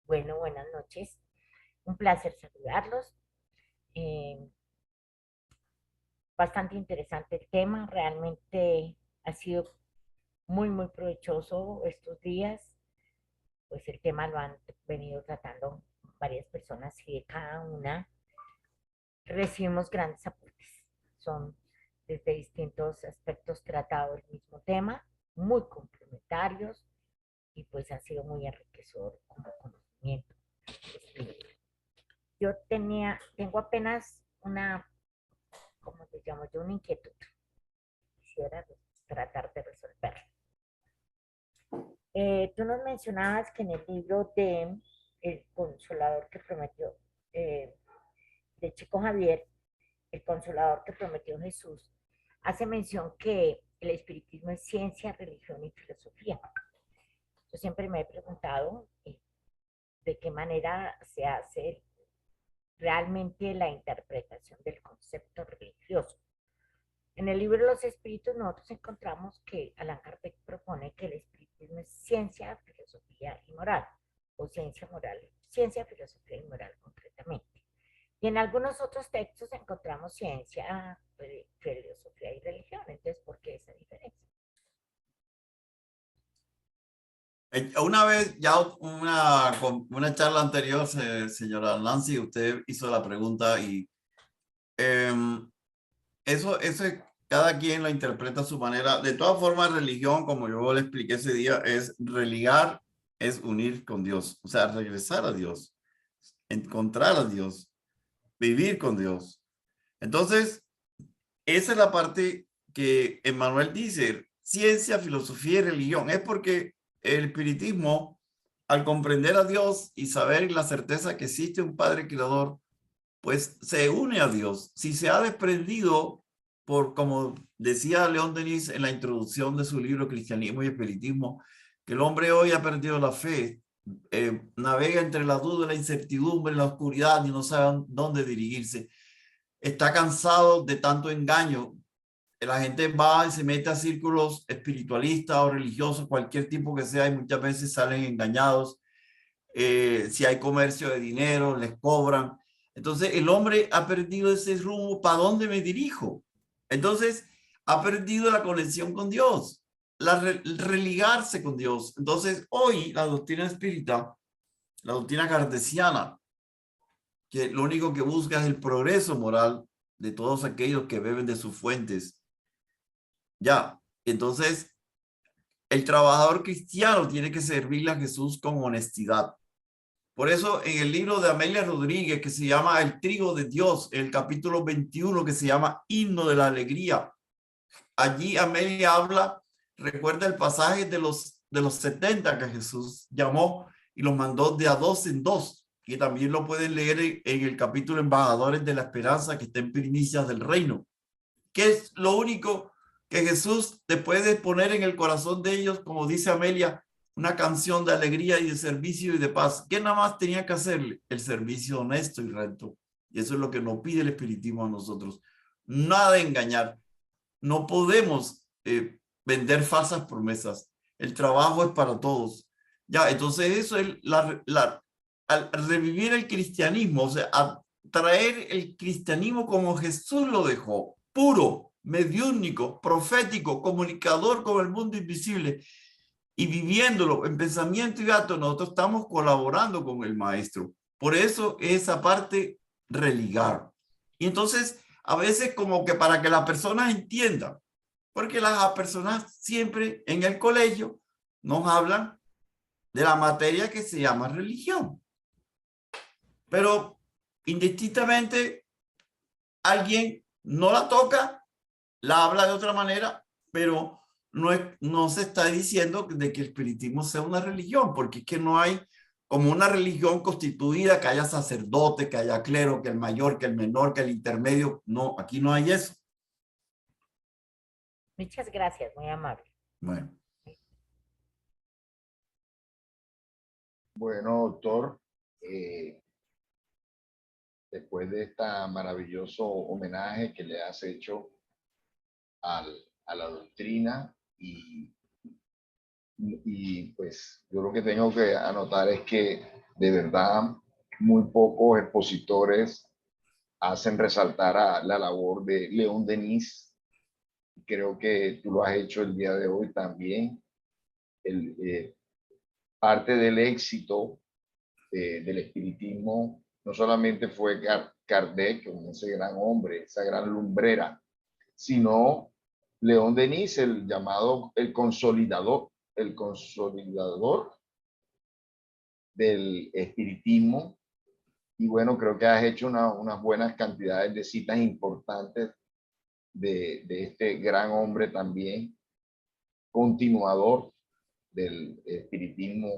Bueno, buenas noches. Un placer saludarlos. Bastante interesante el tema, realmente ha sido muy, muy provechoso estos días, pues el tema lo han venido tratando varias personas y de cada una recibimos grandes aportes. Son desde distintos aspectos tratados el mismo tema, muy complementarios y pues ha sido muy enriquecedor como conocimiento. Yo tengo apenas una, ¿cómo se llama yo? Una inquietud. Quisiera tratar de resolverla. Tú nos mencionabas que en el libro de El Consolador que prometió, de Chico Javier, El Consolador que prometió Jesús, hace mención que el espiritismo es ciencia, religión y filosofía. Yo siempre me he preguntado de qué manera se hace realmente la interpretación del concepto religioso. En el libro de los espíritus nosotros encontramos que Allan Kardec propone que el espiritismo es ciencia, filosofía y moral, o ciencia moral, ciencia, filosofía y moral concretamente. Y en algunos otros textos encontramos ciencia, filosofía y religión. Entonces, ¿por qué esa diferencia? Una vez, ya una charla anterior, señora Nancy, usted hizo la pregunta y eso cada quien lo interpreta a su manera. De todas formas, religión, como yo le expliqué ese día, es religar, es unir con Dios, o sea, regresar a Dios, encontrar a Dios, vivir con Dios. Entonces, esa es la parte que Emmanuel dice, ciencia, filosofía y religión. Es porque el espiritismo, al comprender a Dios y saber la certeza que existe un Padre Creador, pues se une a Dios. Si se ha desprendido como decía León Denis en la introducción de su libro Cristianismo y Espiritismo, que el hombre hoy ha perdido la fe, navega entre la duda y la incertidumbre, la oscuridad y no sabe dónde dirigirse. Está cansado de tanto engaño. La gente va y se mete a círculos espiritualistas o religiosos, cualquier tipo que sea, y muchas veces salen engañados. Si hay comercio de dinero, les cobran. Entonces el hombre ha perdido ese rumbo. ¿Para dónde me dirijo? Entonces ha perdido la conexión con Dios, religarse con Dios. Entonces hoy la doctrina espírita, la doctrina cartesiana, que lo único que busca es el progreso moral de todos aquellos que beben de sus fuentes. Ya, entonces el trabajador cristiano tiene que servirle a Jesús con honestidad. Por eso en el libro de Amelia Rodríguez, que se llama El trigo de Dios, el capítulo 21, que se llama Himno de la Alegría, allí Amelia habla, recuerda el pasaje de los 70 que Jesús llamó y los mandó de a dos en dos, que también lo pueden leer en el capítulo Embajadores de la Esperanza, que está en Primicias del Reino, que es lo único que Jesús, después de poner en el corazón de ellos, como dice Amelia, una canción de alegría y de servicio y de paz. ¿Qué nada más tenía que hacerle? El servicio honesto y recto. Y eso es lo que nos pide el espiritismo a nosotros. Nada de engañar. No podemos vender falsas promesas. El trabajo es para todos. Ya, entonces eso es al revivir el cristianismo, o sea, a traer el cristianismo como Jesús lo dejó, puro, mediúnico, profético, comunicador con el mundo invisible, y viviéndolo en pensamiento y acto, nosotros estamos colaborando con el maestro. Por eso esa parte religar. Y entonces, a veces como que para que las personas entiendan, porque las personas siempre en el colegio nos hablan de la materia que se llama religión. Pero indistintamente alguien no la toca, la habla de otra manera, pero no se está diciendo de que el espiritismo sea una religión, porque es que no hay como una religión constituida, que haya sacerdote, que haya clero, que el mayor, que el menor, que el intermedio. No, aquí no hay eso. Muchas gracias, muy amable. Bueno, Bueno, doctor, después de este maravilloso homenaje que le has hecho a la doctrina y pues yo lo que tengo que anotar es que de verdad muy pocos expositores hacen resaltar a la labor de León Denis. Creo que tú lo has hecho el día de hoy también. Parte del éxito del espiritismo no solamente fue Kardec, con ese gran hombre, esa gran lumbrera, sino León Denis, el llamado el consolidador del espiritismo. Y bueno, creo que has hecho unas buenas cantidades de citas importantes de este gran hombre también, continuador del espiritismo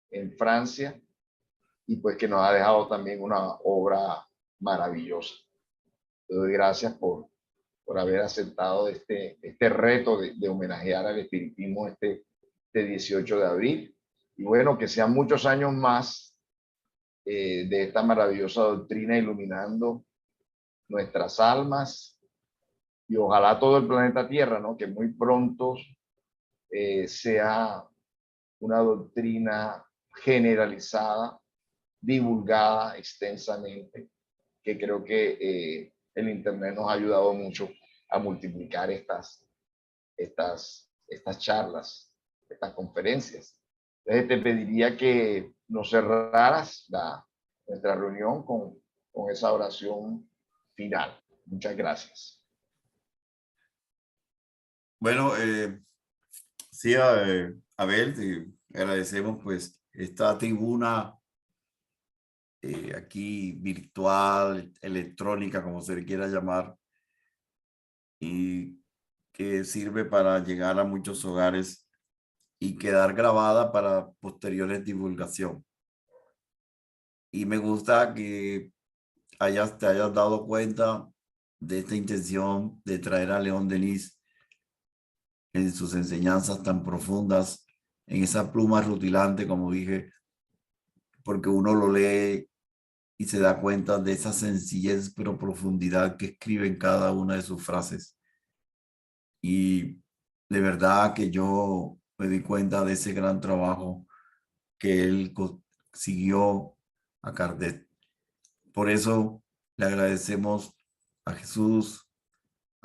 en Francia, y pues que nos ha dejado también una obra maravillosa. Te doy gracias por haber aceptado este reto de homenajear al espiritismo este 18 de abril. Y bueno, que sean muchos años más de esta maravillosa doctrina iluminando nuestras almas y ojalá todo el planeta Tierra, ¿no? Que muy pronto sea una doctrina generalizada, divulgada extensamente, que creo que el Internet nos ha ayudado mucho a multiplicar estas charlas, estas conferencias. Entonces te pediría que nos cerraras nuestra reunión con esa oración final. Muchas gracias. bueno, sí, Abel, te agradecemos pues esta tribuna aquí virtual, electrónica, como se le quiera llamar, y que sirve para llegar a muchos hogares y quedar grabada para posteriores divulgación. Y me gusta que te hayas dado cuenta de esta intención de traer a León Denis en sus enseñanzas tan profundas, en esa pluma rutilante, como dije, porque uno lo lee y se da cuenta de esa sencillez pero profundidad que escribe en cada una de sus frases. Y de verdad que yo me di cuenta de ese gran trabajo que él siguió a Kardec. Por eso le agradecemos a Jesús,